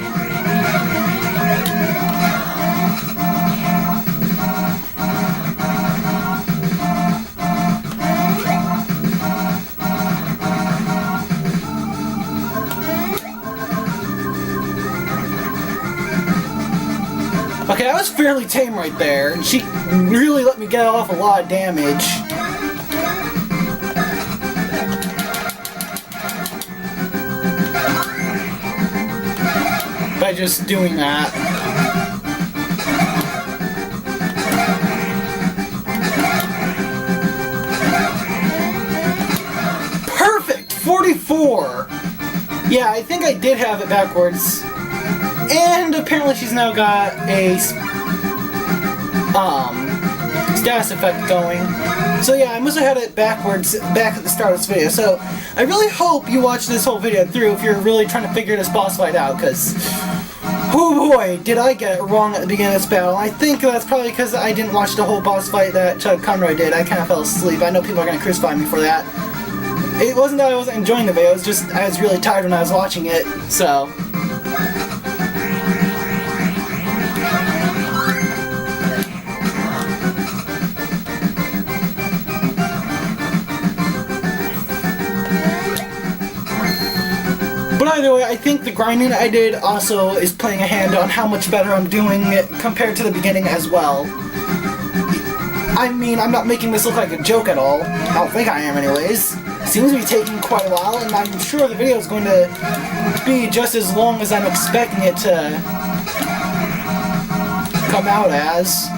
Okay, that was fairly tame right there, and she really let me get off a lot of damage. By just doing that. Perfect! 44! Yeah, I think I did have it backwards. And apparently she's now got a status effect going. So yeah, I must have had it backwards back at the start of this video. So I really hope you watch this whole video through if you're really trying to figure this boss fight out, because oh boy, did I get it wrong at the beginning of this battle. I think that's probably because I didn't watch the whole boss fight that Chuck Conroy did. I kind of fell asleep. I know people are going to crucify me for that. It wasn't that I wasn't enjoying the video, it was just I was really tired when I was watching it, so... But either way, I think the grinding I did also is playing a hand on how much better I'm doing it compared to the beginning as well. I mean, I'm not making this look like a joke at all. I don't think I am anyways. Seems to be taking quite a while, and I'm sure the video is going to be just as long as I'm expecting it to come out as.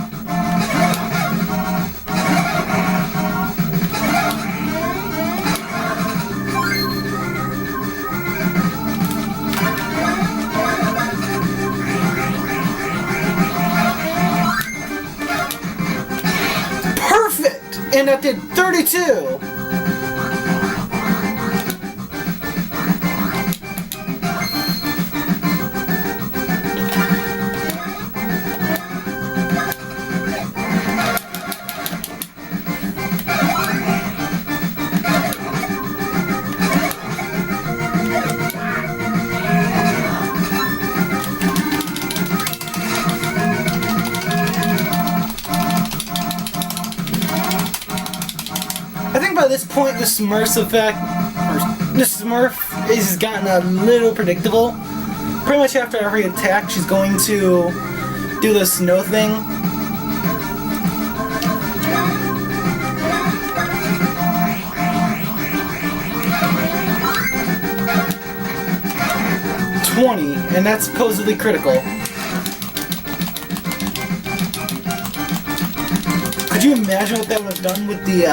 And that did 32! By this point, the smurf effect, the smurf has gotten a little predictable. Pretty much after every attack, she's going to do the snow thing. And that's supposedly critical. Could you imagine what that would have done with the,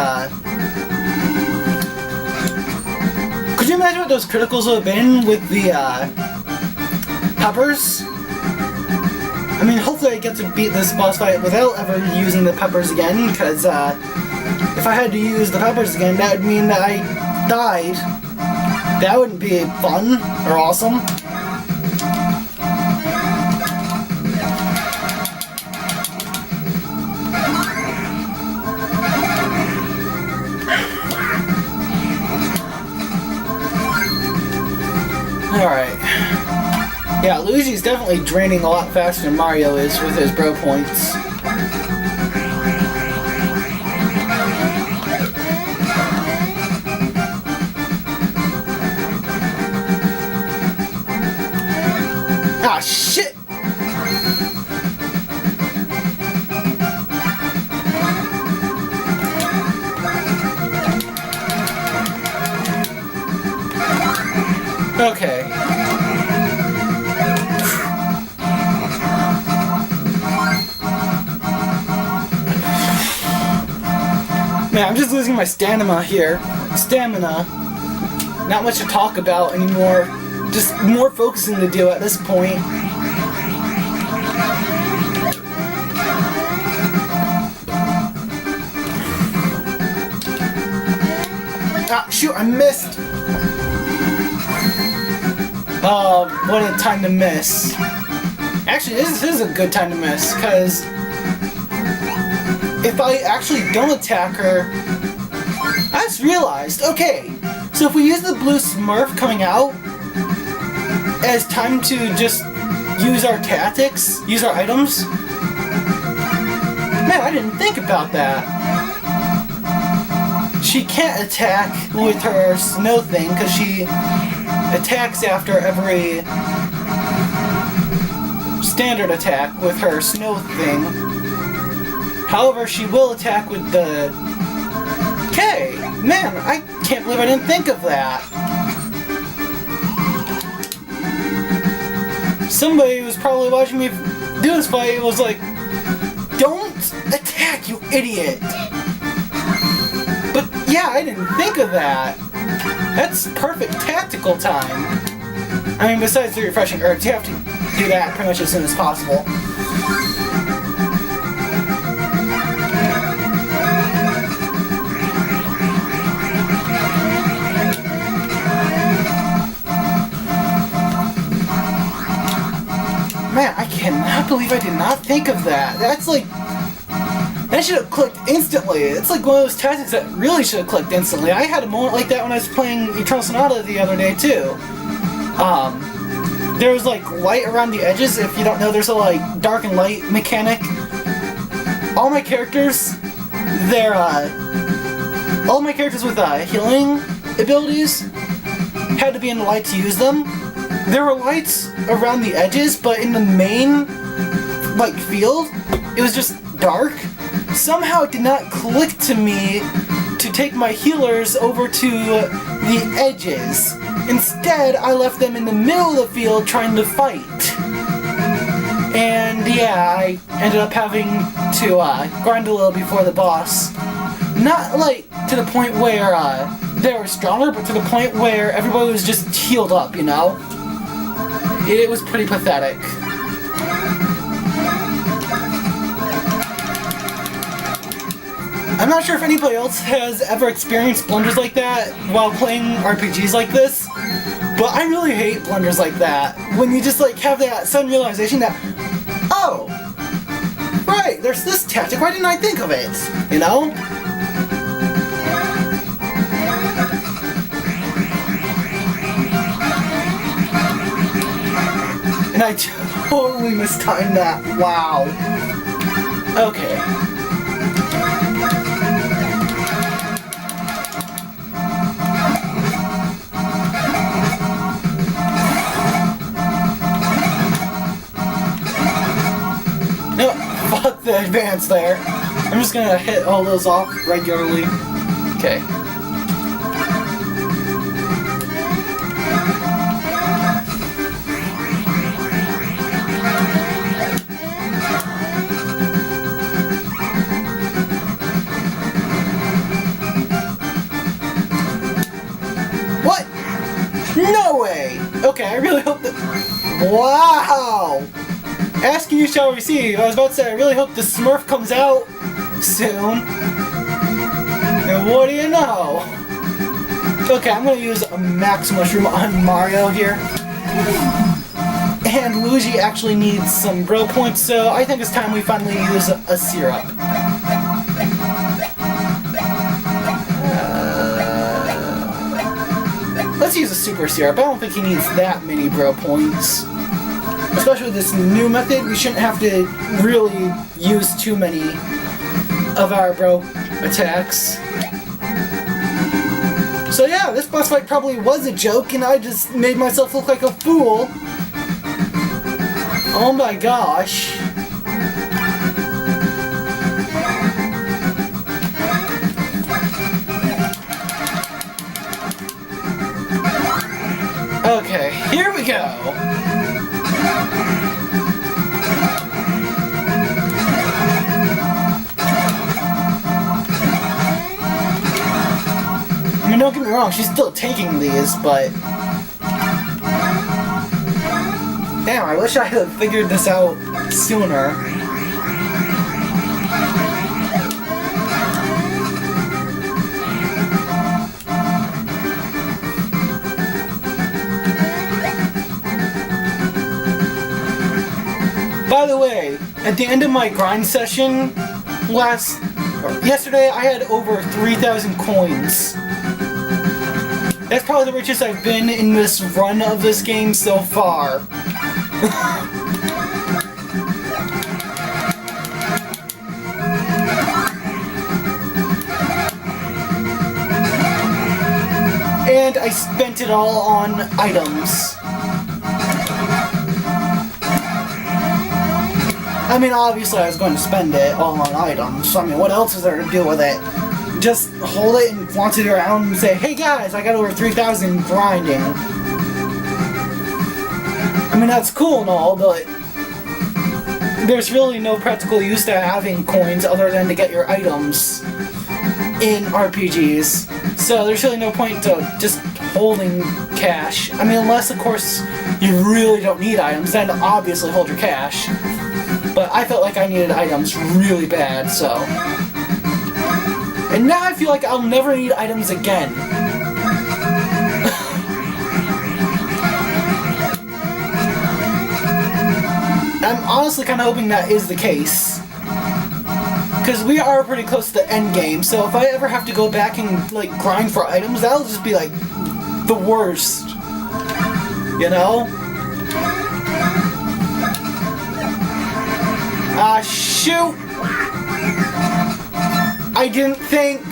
Could you imagine what those criticals would have been with the, peppers? I mean, hopefully I get to beat this boss fight without ever using the peppers again, because, if I had to use the peppers again, that would mean that I died. That wouldn't be fun or awesome. Alright. Yeah, Luigi's definitely draining a lot faster than Mario is with his bro points. Ah, shit! Okay. Man, I'm just losing my stamina here. Stamina. Not much to talk about anymore. Just more focusing to do at this point. Ah, shoot, I missed! Oh, what a time to miss. Actually, this is a good time to miss, because if I actually don't attack her, I just realized, okay, so if we use the blue smurf coming out as time to just use our tactics, use our items, man, I didn't think about that. She can't attack with her snow thing, because she attacks after every standard attack with her snow thing. However, she will attack with the... Okay, man, I can't believe I didn't think of that. Somebody who was probably watching me do this fight was like, don't attack, you idiot! But yeah, I didn't think of that. That's perfect tactical time. I mean, besides the refreshing herbs, you have to do that pretty much as soon as possible. Man, I cannot believe I did not think of that. That's like... That should have clicked instantly. It's like one of those tactics that really should have clicked instantly. I had a moment like that when I was playing Eternal Sonata the other day, too. There was like light around the edges. If you don't know, there's a like dark and light mechanic. All my characters, all my characters with healing abilities had to be in the light to use them. There were lights around the edges, but in the main like field, it was just dark. Somehow it did not click to me to take my healers over to the edges. Instead, I left them in the middle of the field trying to fight. And yeah, I ended up having to grind a little before the boss. Not like to the point where they were stronger, but to the point where everybody was just healed up, you know? It was pretty pathetic. I'm not sure if anybody else has ever experienced blunders like that while playing RPGs like this, but I really hate blunders like that. When you just like have that sudden realization that, oh, right, there's this tactic, why didn't I think of it? You know? And I totally mistimed that, wow. Okay. No, fuck the advance there. I'm just gonna hit all those off regularly. Okay. What? No way! Okay, I really hope that... Wow! Ask and you shall receive. I was about to say, I really hope the smurf comes out soon. And what do you know? Okay, I'm gonna use a max mushroom on Mario here. And Luigi actually needs some bro points, so I think it's time we finally use a syrup. Let's use a super syrup. I don't think he needs that many bro points. Especially with this new method, we shouldn't have to really use too many of our bro attacks. So yeah, this boss fight probably was a joke and I just made myself look like a fool. Oh my gosh. Okay, here we go. wrong, she's still taking these, but... Damn, I wish I had figured this out sooner. By the way, at the end of my grind session yesterday, I had over 3,000 coins. That's probably the richest I've been in this run of this game so far. And I spent it all on items. I mean, obviously I was going to spend it all on items. I mean, what else is there to do with it? Just hold it and flaunt it around and say, hey guys, I got over 3,000 grinding. I mean, that's cool and all, but there's really no practical use to having coins other than to get your items in RPGs. So there's really no point to just holding cash. I mean, unless, of course, you really don't need items, then obviously hold your cash. But I felt like I needed items really bad, so... And now I feel like I'll never need items again. I'm honestly kind of hoping that is the case. Because we are pretty close to the end game, so if I ever have to go back and, like, grind for items, that'll just be, like, the worst. You know? Ah, shoot! I didn't think...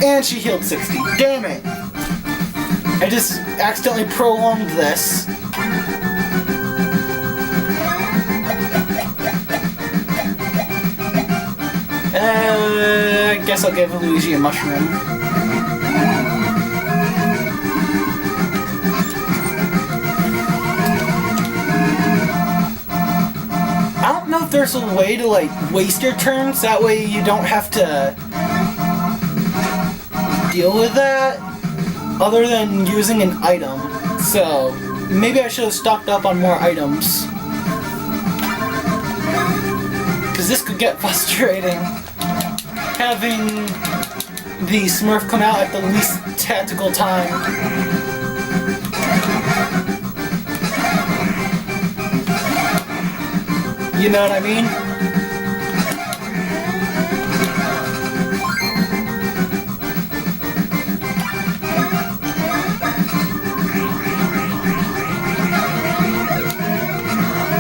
And she healed 60. Damn it! I just accidentally prolonged this. I guess I'll give Luigi a mushroom. I don't know if there's a way to, like, waste your turns, that way you don't have to deal with that, other than using an item. So, maybe I should have stocked up on more items. Because this could get frustrating. Having the smurf come out at the least tactical time. You know what I mean?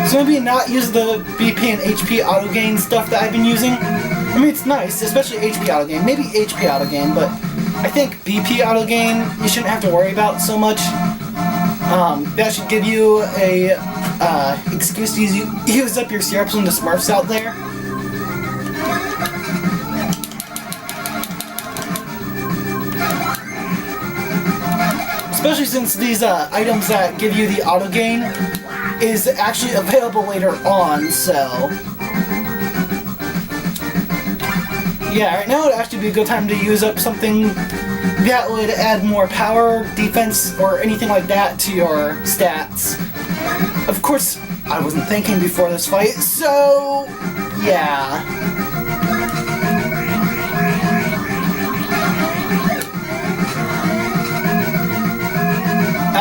So maybe not use the BP and HP auto gain stuff that I've been using. I mean, it's nice, especially HP auto gain. Maybe HP auto gain, but I think BP auto gain you shouldn't have to worry about so much. That should give you a excuse to use up your syrups when the smurfs out there. Especially since these items that give you the auto gain is actually available later on, so... Yeah, right now would actually be a good time to use up something that would add more power, defense, or anything like that to your stats. Of course, I wasn't thinking before this fight, so... yeah.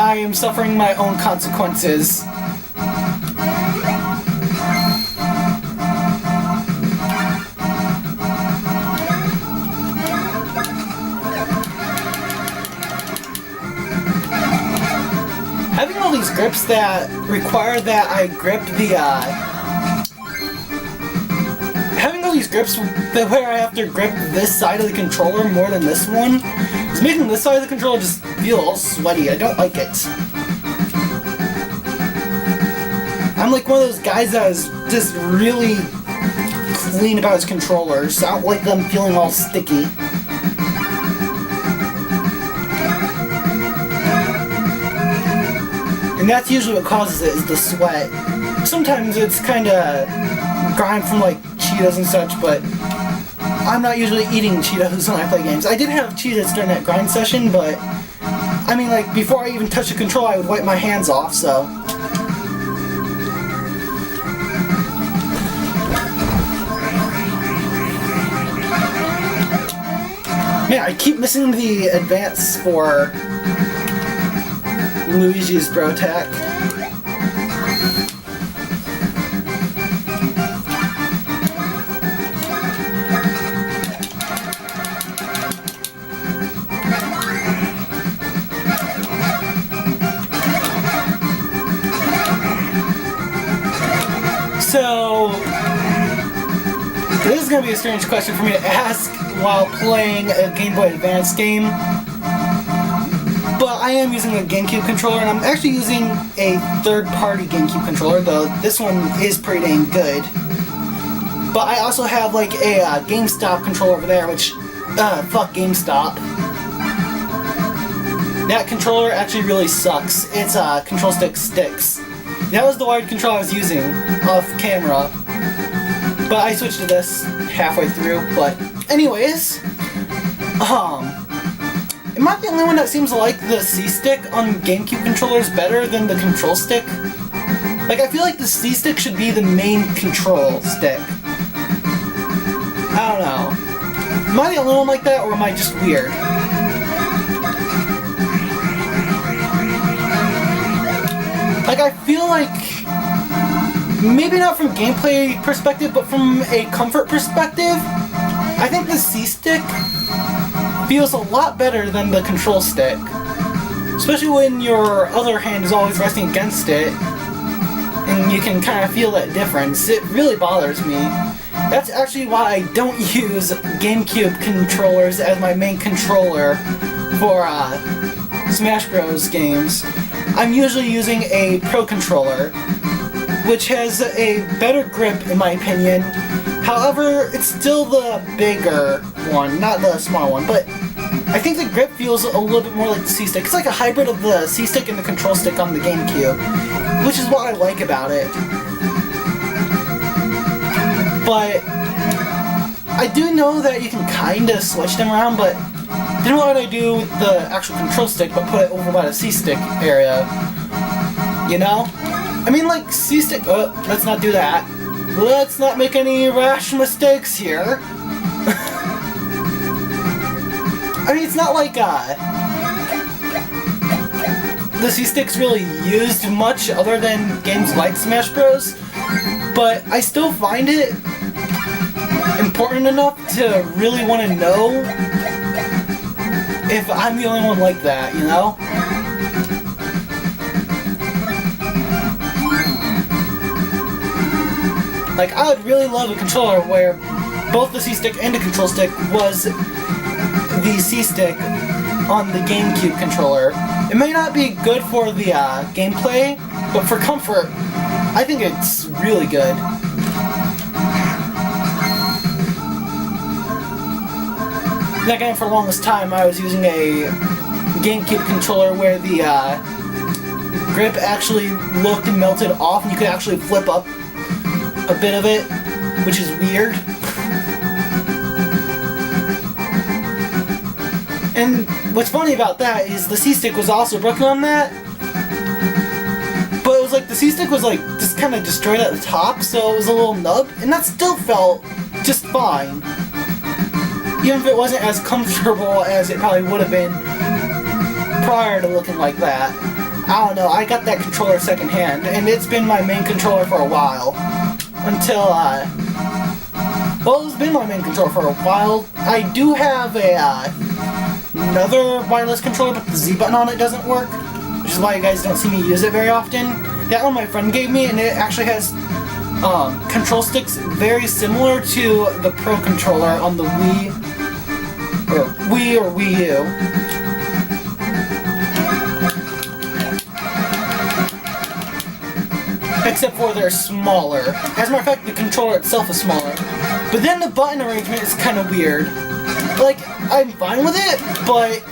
I am suffering my own consequences. Having all these grips that require that I grip the, having all these grips where I have to grip this side of the controller more than this one is making this side of the controller just feel all sweaty. I don't like it. I'm like one of those guys that is just really clean about his controllers. I don't like them feeling all sticky. And that's usually what causes it, is the sweat. Sometimes it's kinda grind from like cheese Cheetos and such, but I'm not usually eating Cheetos when I play games. I did have Cheetos during that grind session, but I mean, like, before I even touch the controller, I would wipe my hands off, so. Man, I keep missing the advance for Luigi's Bro Attack. So, this is going to be a strange question for me to ask while playing a Game Boy Advance game, but I am using a GameCube controller, and I'm actually using a third-party GameCube controller, though this one is pretty dang good. But I also have like a GameStop controller over there, which, fuck GameStop. That controller actually really sucks. It's control stick sticks. That was the wired controller I was using off camera, but I switched to this halfway through. But anyways, am I the only one that seems to like the C-stick on GameCube controllers better than the control stick? Like, I feel like the C-stick should be the main control stick. I don't know. Am I the only one like that, or am I just weird? Like, I feel like, maybe not from gameplay perspective, but from a comfort perspective, I think the C-stick feels a lot better than the control stick. Especially when your other hand is always resting against it, and you can kind of feel that difference. It really bothers me. That's actually why I don't use GameCube controllers as my main controller for Smash Bros. Games. I'm usually using a Pro Controller, which has a better grip in my opinion. However, it's still the bigger one, not the small one, but I think the grip feels a little bit more like the C-stick. It's like a hybrid of the C-stick and the control stick on the GameCube, which is what I like about it. But I do know that you can kinda switch them around, but you know what I do with the actual control stick, but put it over by the C-stick area? You know? I mean, like, C-stick... let's not do that. Let's not make any rash mistakes here. I mean, it's not like, the C-stick's really used much other than games like Smash Bros. But I still find it important enough to really want to know if I'm the only one like that, you know? Like, I would really love a controller where both the C-stick and the control stick was the C-stick on the GameCube controller. It may not be good for the gameplay, but for comfort, I think it's really good. That game, for the longest time, I was using a GameCube controller where the grip actually looked and melted off, and you could actually flip up a bit of it, which is weird. And what's funny about that is the C-stick was also broken on that, but it was like the C-stick was like just kind of destroyed at the top, so it was a little nub, and that still felt just fine. Even if it wasn't as comfortable as it probably would have been prior to looking like that. I don't know, I got that controller secondhand, and it's been my main controller for a while. Until, well, it's been my main controller for a while. I do have another wireless controller, but the Z button on it doesn't work, which is why you guys don't see me use it very often. That one my friend gave me, and it actually has control sticks very similar to the Pro Controller on the Wii or Wii U. Except for they're smaller. As a matter of fact, the controller itself is smaller. But then the button arrangement is kind of weird. Like, I'm fine with it, but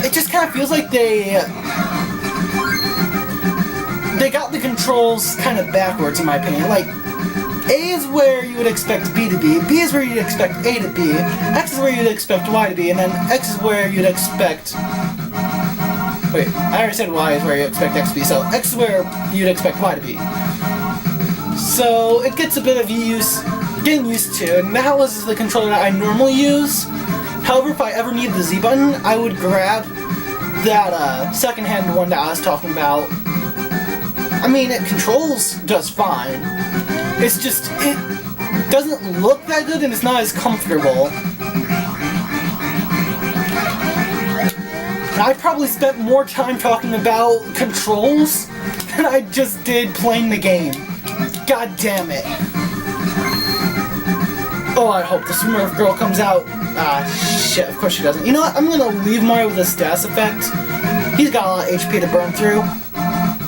it just kind of feels like they got the controls kind of backwards, in my opinion. Like, A is where you would expect B to be, B is where you'd expect A to be, X is where you'd expect Y to be, and then X is where you'd expect... Wait, I already said Y is where you expect X to be, so X is where you'd expect Y to be. So it gets a bit of getting used to, and that was the controller that I normally use. However, if I ever need the Z button, I would grab that second-hand one that I was talking about. I mean, it controls just fine. It's just, it doesn't look that good and it's not as comfortable. I probably spent more time talking about controls than I just did playing the game. God damn it. Oh, I hope the Smurf girl comes out. Ah, shit, of course she doesn't. You know what, I'm gonna leave Mario with a status effect. He's got a lot of HP to burn through.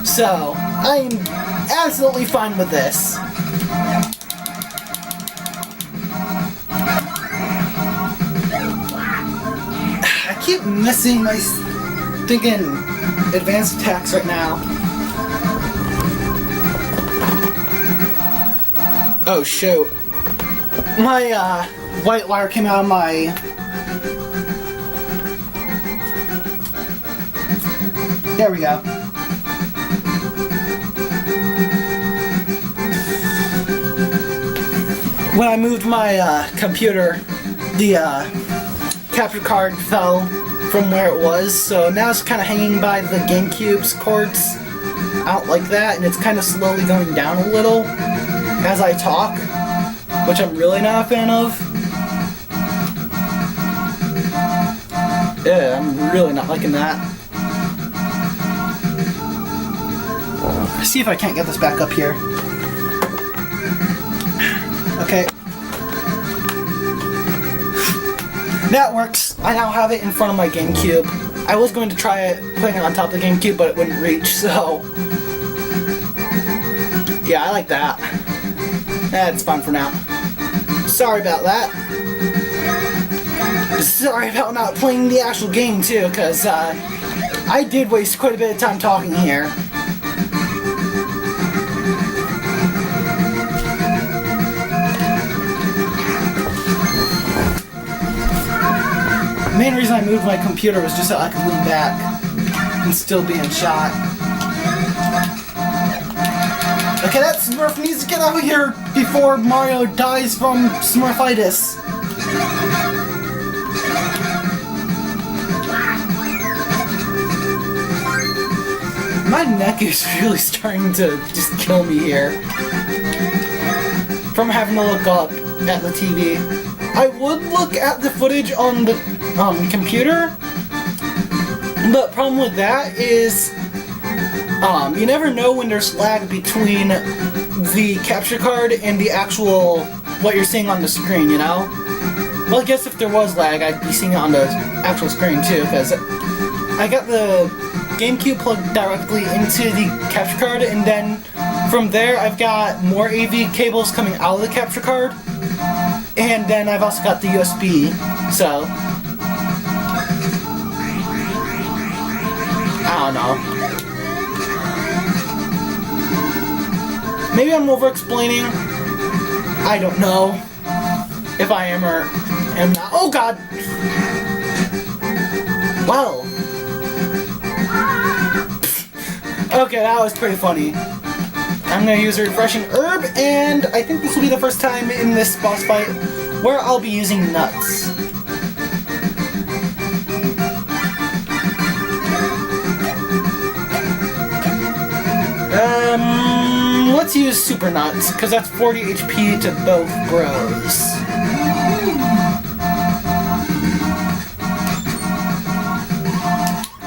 So, I'm absolutely fine with this. I keep missing my stinking advanced attacks right now. Oh shoot. My white wire came out of my... There we go. When I moved my computer, the capture card fell from where it was, so now it's kind of hanging by the GameCube's cords out like that, and it's kind of slowly going down a little as I talk, which I'm really not a fan of. Yeah, I'm really not liking that. Let's see if I can't get this back up here. Okay. That works. I now have it in front of my GameCube. I was going to try putting it on top of the GameCube, but it wouldn't reach, so... Yeah, I like that. That's fine for now. Sorry about that. Sorry about not playing the actual game, too, because I did waste quite a bit of time talking here. The main reason I moved my computer was just so I could lean back and still be in shot. Okay, that Smurf needs to get out of here before Mario dies from Smurfitis. My neck is really starting to just kill me here from having to look up at the TV. I would look at the footage on the computer, but problem with that is you never know when there's lag between the capture card and the actual what you're seeing on the screen, you know? Well, I guess if there was lag, I'd be seeing it on the actual screen too, because I got the GameCube plugged directly into the capture card, and then from there I've got more AV cables coming out of the capture card, and then I've also got the USB, so I don't know. Maybe I'm over-explaining. I don't know if I am or am not. Oh god! Well. Okay, that was pretty funny. I'm gonna use a refreshing herb, and I think this will be the first time in this boss fight where I'll be using nuts. Let's use Super Nuts, because that's 40 HP to both bros.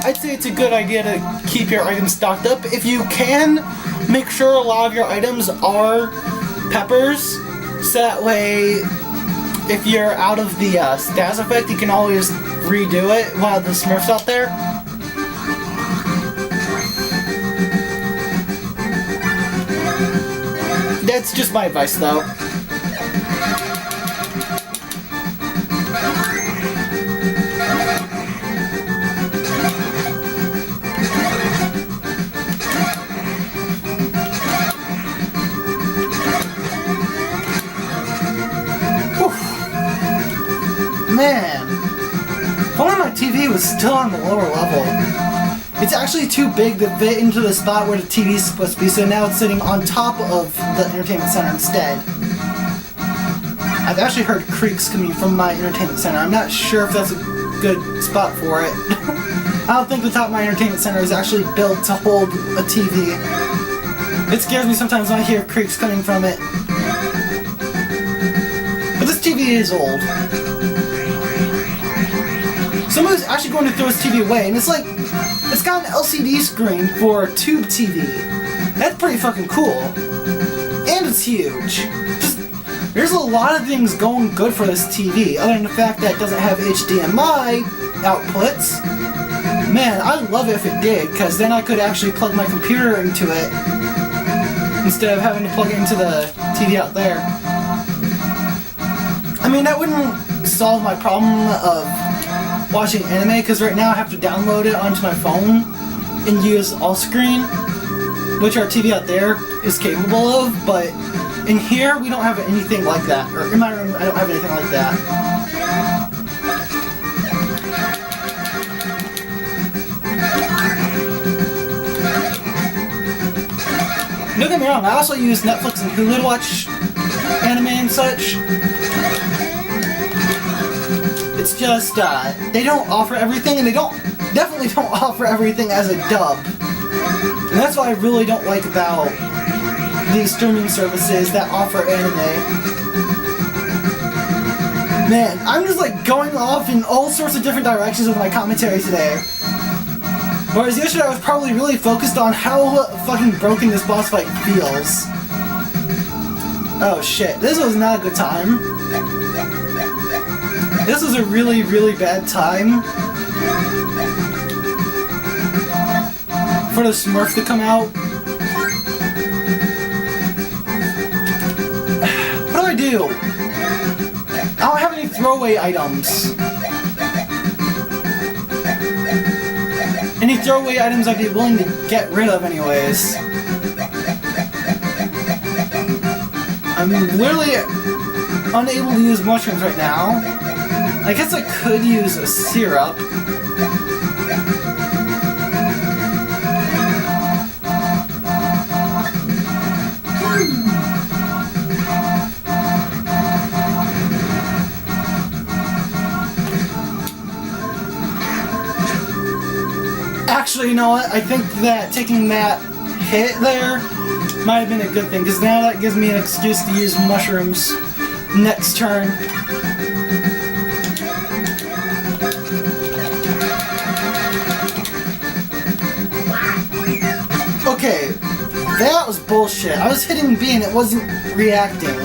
I'd say it's a good idea to keep your items stocked up. If you can, make sure a lot of your items are peppers, so that way, if you're out of the status effect, you can always redo it while the Smurf's out there. That's just my advice, though. TV was still on the lower level. It's actually too big to fit into the spot where the TV is supposed to be, so now it's sitting on top of the entertainment center instead. I've actually heard creaks coming from my entertainment center. I'm not sure if that's a good spot for it. I don't think the top of my entertainment center is actually built to hold a TV. It scares me sometimes when I hear creaks coming from it. But this TV is old. Someone's actually going to throw his TV away, and it's like, it's got an LCD screen for tube TV. That's pretty fucking cool. And it's huge. There's a lot of things going good for this TV, other than the fact that it doesn't have HDMI outputs. Man, I'd love it if it did, because then I could actually plug my computer into it, instead of having to plug it into the TV out there. I mean, that wouldn't solve my problem of watching anime, because right now I have to download it onto my phone and use all-screen, which our TV out there is capable of, but in here we don't have anything like that. Or in my room, I don't have anything like that. Don't get me wrong, I also use Netflix and Hulu to watch anime and such. It's just, they don't offer everything, and they definitely don't offer everything as a dub. And that's what I really don't like about these streaming services that offer anime. Man, I'm just like going off in all sorts of different directions with my commentary today. Whereas yesterday I was probably really focused on how fucking broken this boss fight feels. Oh shit, this was not a good time. This was a really, really bad time for the smurf to come out. What do I do? I don't have any throwaway items. Any throwaway items I'd be willing to get rid of anyways. I'm literally unable to use mushrooms right now. I guess I could use a syrup. Actually, you know what? I think that taking that hit there might have been a good thing, because now that gives me an excuse to use mushrooms next turn. Okay, that was bullshit. I was hitting B and it wasn't reacting.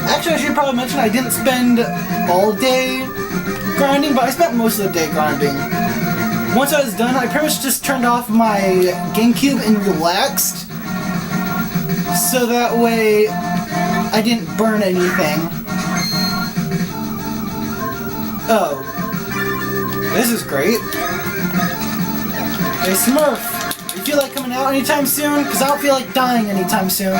Actually, I should probably mention I didn't spend all day grinding, but I spent most of the day grinding. Once I was done, I pretty much just turned off my GameCube and relaxed, so that way I didn't burn anything. Oh, this is great. Hey Smurf, you feel like coming out anytime soon? Because I don't feel like dying anytime soon.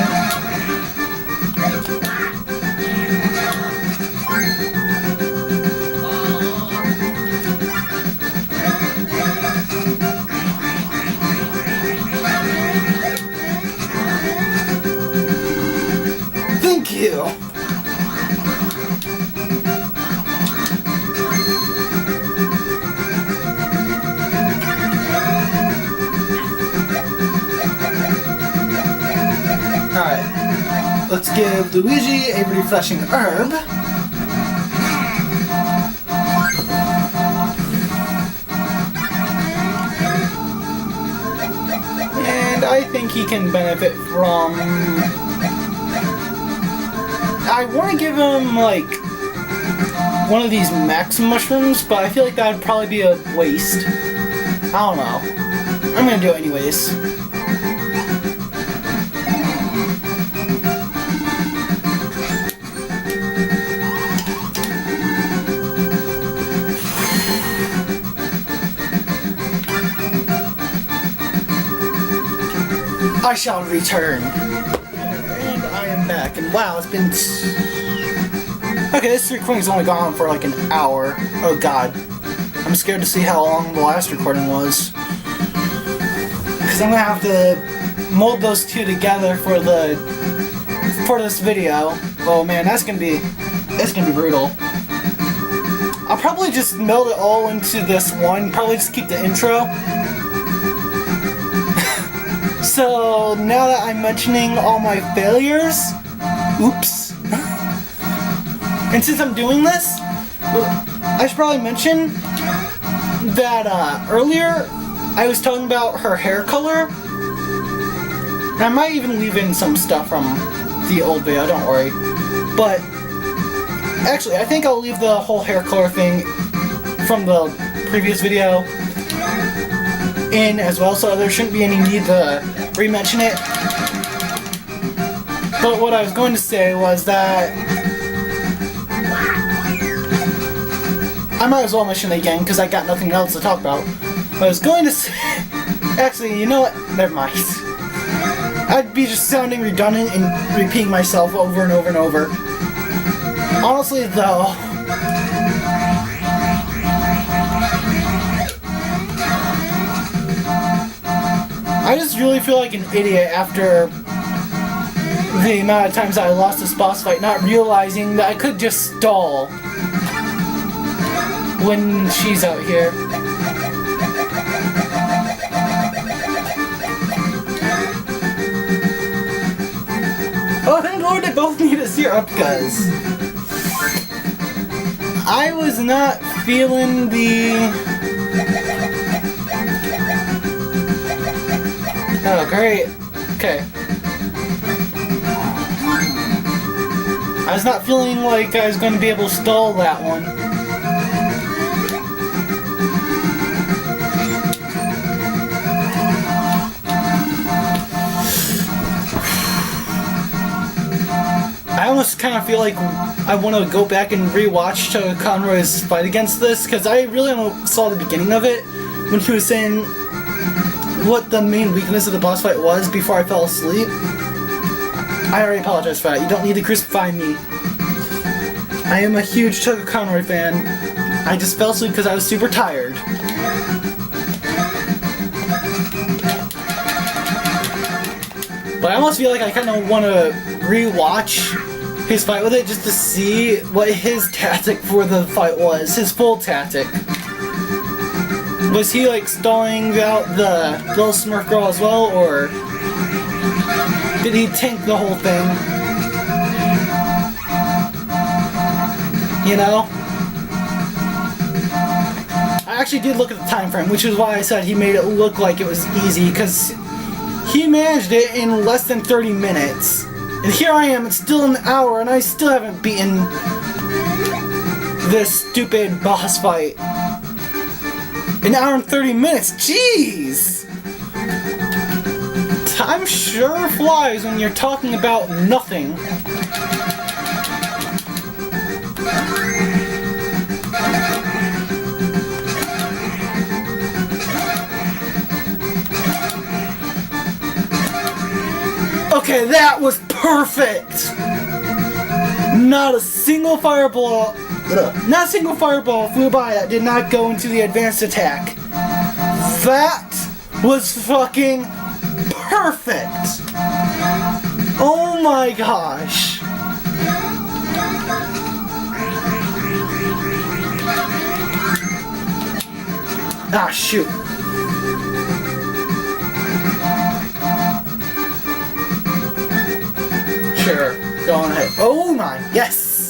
Thank you. Alright, let's give Luigi a refreshing herb. And I think he can benefit from... I want to give him, like, one of these max mushrooms, but I feel like that would probably be a waste. I don't know. I'm gonna do it anyways. I shall return. And wow, it's been... Okay, this recording's only gone on for like an hour. Oh god. I'm scared to see how long the last recording was. Because I'm gonna have to mold those two together for this video. Oh man, that's gonna be brutal. I'll probably just meld it all into this one, probably just keep the intro. So now that I'm mentioning all my failures, oops. And since I'm doing this, I should probably mention that earlier I was talking about her hair color. And I might even leave in some stuff from the old video, don't worry. But actually, I think I'll leave the whole hair color thing from the previous video in as well, so there shouldn't be any need to re-mention it. But what I was going to say was that I might as well mention it again because I got nothing else to talk about. I was going to say, actually, you know what? Never mind. I'd be just sounding redundant and repeating myself over and over and over. Honestly, though, I just really feel like an idiot after the amount of times I lost this boss fight, not realizing that I could just stall when she's out here. Oh, thank Lord they both need a syrup, because I was not feeling the... Oh, great. Okay. I was not feeling like I was going to be able to stall that one. I almost kind of feel like I want to go back and rewatch Conroy's fight against this, because I really only saw the beginning of it when he was saying what the main weakness of the boss fight was before I fell asleep. I already apologize for that. You don't need to crucify me. I am a huge Chuck Conroy fan. I just fell asleep because I was super tired. But I almost feel like I kind of want to rewatch his fight with it just to see what his tactic for the fight was. His full tactic. Was he like stalling out the little smurf girl as well, or did he tank the whole thing? You know? I actually did look at the time frame, which is why I said he made it look like it was easy, because he managed it in less than 30 minutes. And here I am, it's still an hour, and I still haven't beaten this stupid boss fight. An hour and 30 minutes, jeez! Time sure flies when you're talking about nothing. Okay, that was perfect! Not a single fireball... Not a single fireball flew by that did not go into the advanced attack. That was fucking perfect! Oh my gosh! Ah, shoot. Sure, go on ahead. Oh my, yes!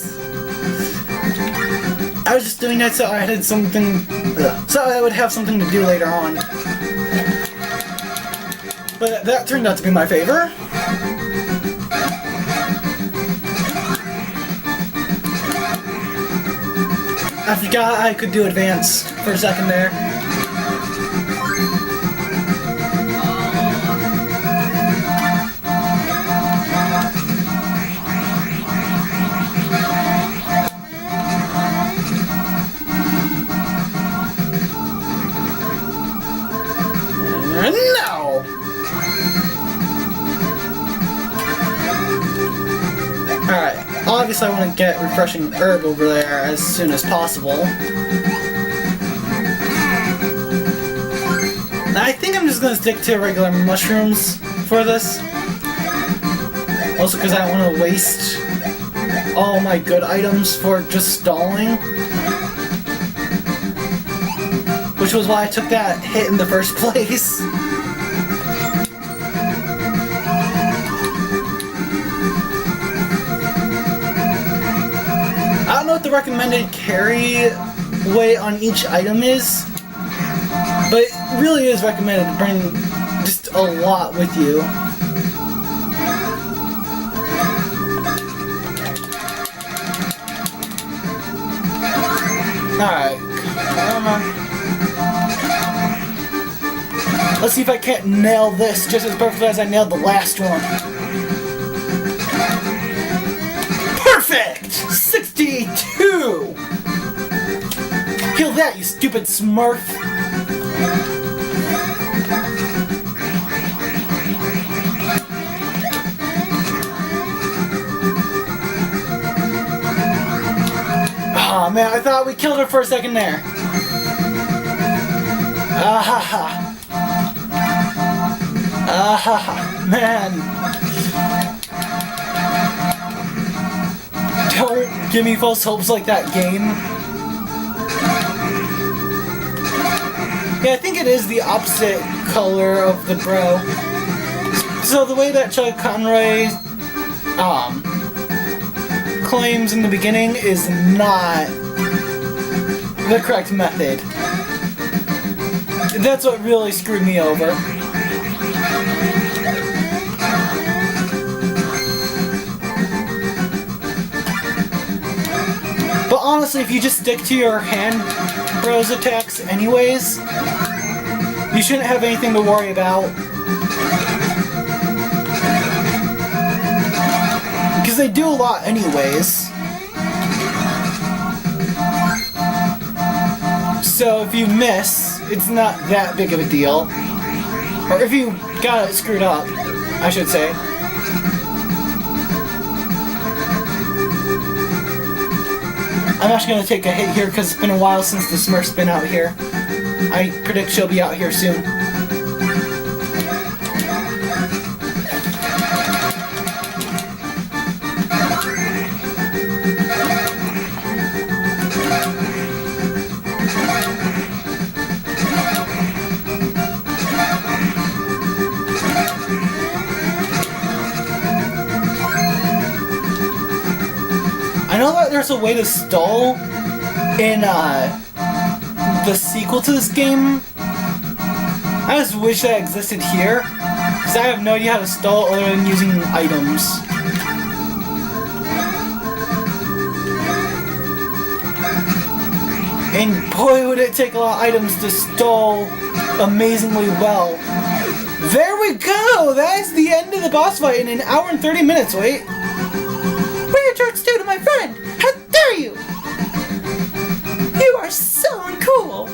I was just doing that so I had something, so I would have something to do later on. But that turned out to be my favor. I forgot I could do advance for a second there. obviously I want to get refreshing herb over there as soon as possible. I think I'm just going to stick to regular mushrooms for this. Also because I don't want to waste all my good items for just stalling. Which was why I took that hit in the first place. I don't know what the recommended carry weight on each item is, but it really is recommended to bring just a lot with you. Alright, come on. Let's see if I can't nail this just as perfectly as I nailed the last one. Perfect! 62! Kill that, you stupid smurf! Oh man, I thought we killed her for a second there. Ah-ha-ha. Ah-ha-ha. Man. Don't give me false hopes like that game. Yeah, I think it is the opposite color of the bro. So the way that Chuck Conroy claims in the beginning is not the correct method. That's what really screwed me over. But honestly, if you just stick to your hand bros attacks anyways, you shouldn't have anything to worry about. Because they do a lot anyways. So if you miss, it's not that big of a deal. Or if you got it screwed up, I should say. I'm actually going to take a hit here because it's been a while since the Smurf's been out here. I predict she'll be out here soon. I know that there's a way to stall in the sequel to this game. I just wish that existed here, because I have no idea how to stall other than using items. And boy, would it take a lot of items to stall amazingly well. There we go! That is the end of the boss fight in 1 hour and 30 minutes, wait. What are you jerks do to my friend? How dare you! You are so uncool!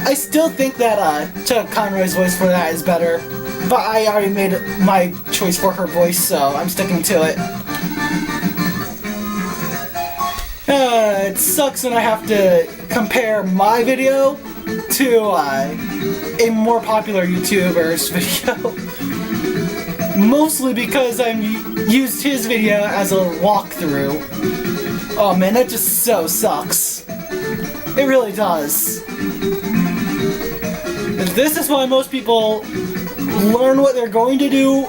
I still think that Chuck Conroy's voice for that is better, but I already made my choice for her voice, so I'm sticking to it. It sucks when I have to compare my video to a more popular YouTuber's video. Mostly because I used his video as a walkthrough. Oh man, that just so sucks. It really does. This is why most people learn what they're going to do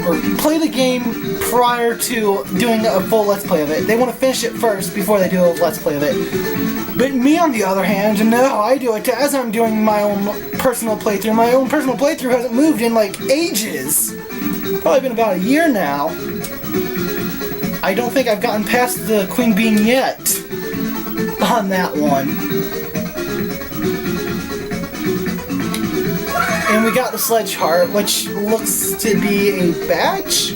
or play the game prior to doing a full Let's Play of it. They want to finish it first before they do a Let's Play of it. But me, on the other hand, no, I do it as I'm doing my own personal playthrough. My own personal playthrough hasn't moved in like ages. Probably been about a year now. I don't think I've gotten past the Queen Bean yet on that one. And we got the Sledge Heart, which looks to be a badge.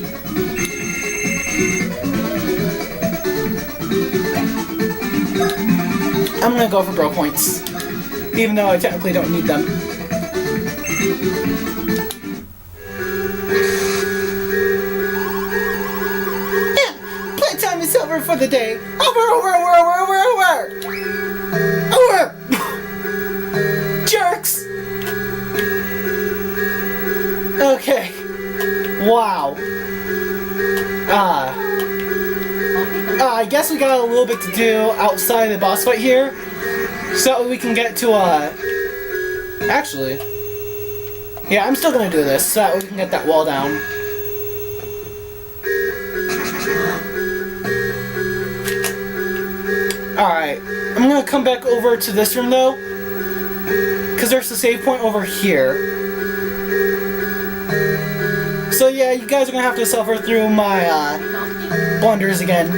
I'm gonna go for bro points, even though I technically don't need them. Yeah, playtime is the day. Over! Jerks! Okay. Wow. I guess we got a little bit to do outside the boss fight here, so we can get to, actually, yeah, I'm still gonna do this, so that we can get that wall down. Alright, I'm gonna come back over to this room, though, because there's a save point over here. So yeah, you guys are gonna have to suffer through my, blunders again.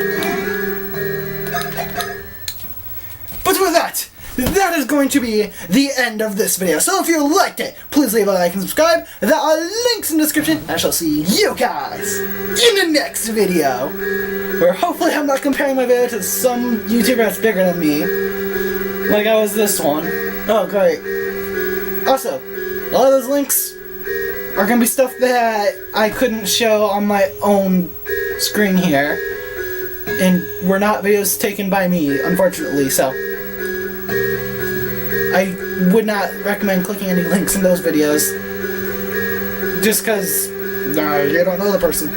But with that, that is going to be the end of this video. So if you liked it, please leave a like and subscribe. There are links in the description. And I shall see you guys in the next video. Where hopefully I'm not comparing my video to some YouTuber that's bigger than me. Like I was this one. Oh, great. Also, a lot of those links are going to be stuff that I couldn't show on my own screen here. And were not videos taken by me, unfortunately, so I would not recommend clicking any links in those videos. Just because you don't know the person.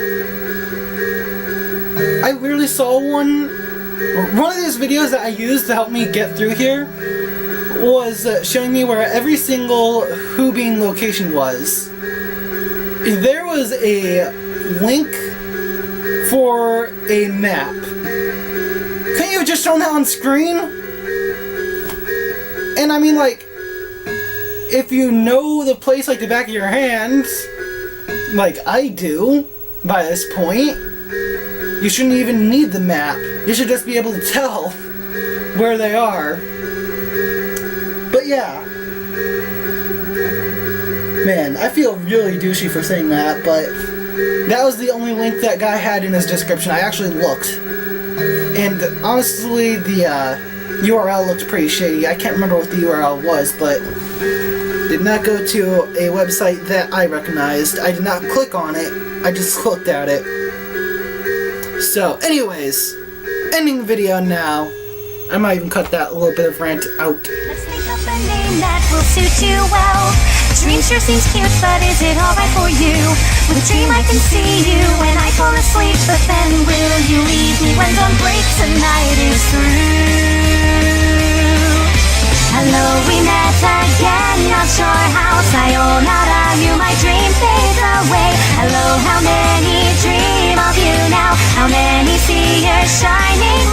I literally saw one of these videos that I used to help me get through here was showing me where every single Who Bean location was. There was a link for a map. Couldn't you have just shown that on screen? And I mean, like, if you know the place like the back of your hand, like I do, by this point, you shouldn't even need the map. You should just be able to tell where they are. But yeah. Man, I feel really douchey for saying that, but that was the only link that guy had in his description. I actually looked. And honestly, the URL looked pretty shady. I can't remember what the URL was, but did not go to a website that I recognized. I did not click on it. I just looked at it. So, anyways, ending the video now. I might even cut that little bit of rant out. Let's think of a name that will suit you well. Dream sure seems cute, but is it alright for you? With a dream I can see you when I fall asleep, but then will you leave me when dawn breaks and night is through? Hello, we met again, not sure how. Sayonara, you, my dream fades away. Hello, how many dream of you now? How many see your shining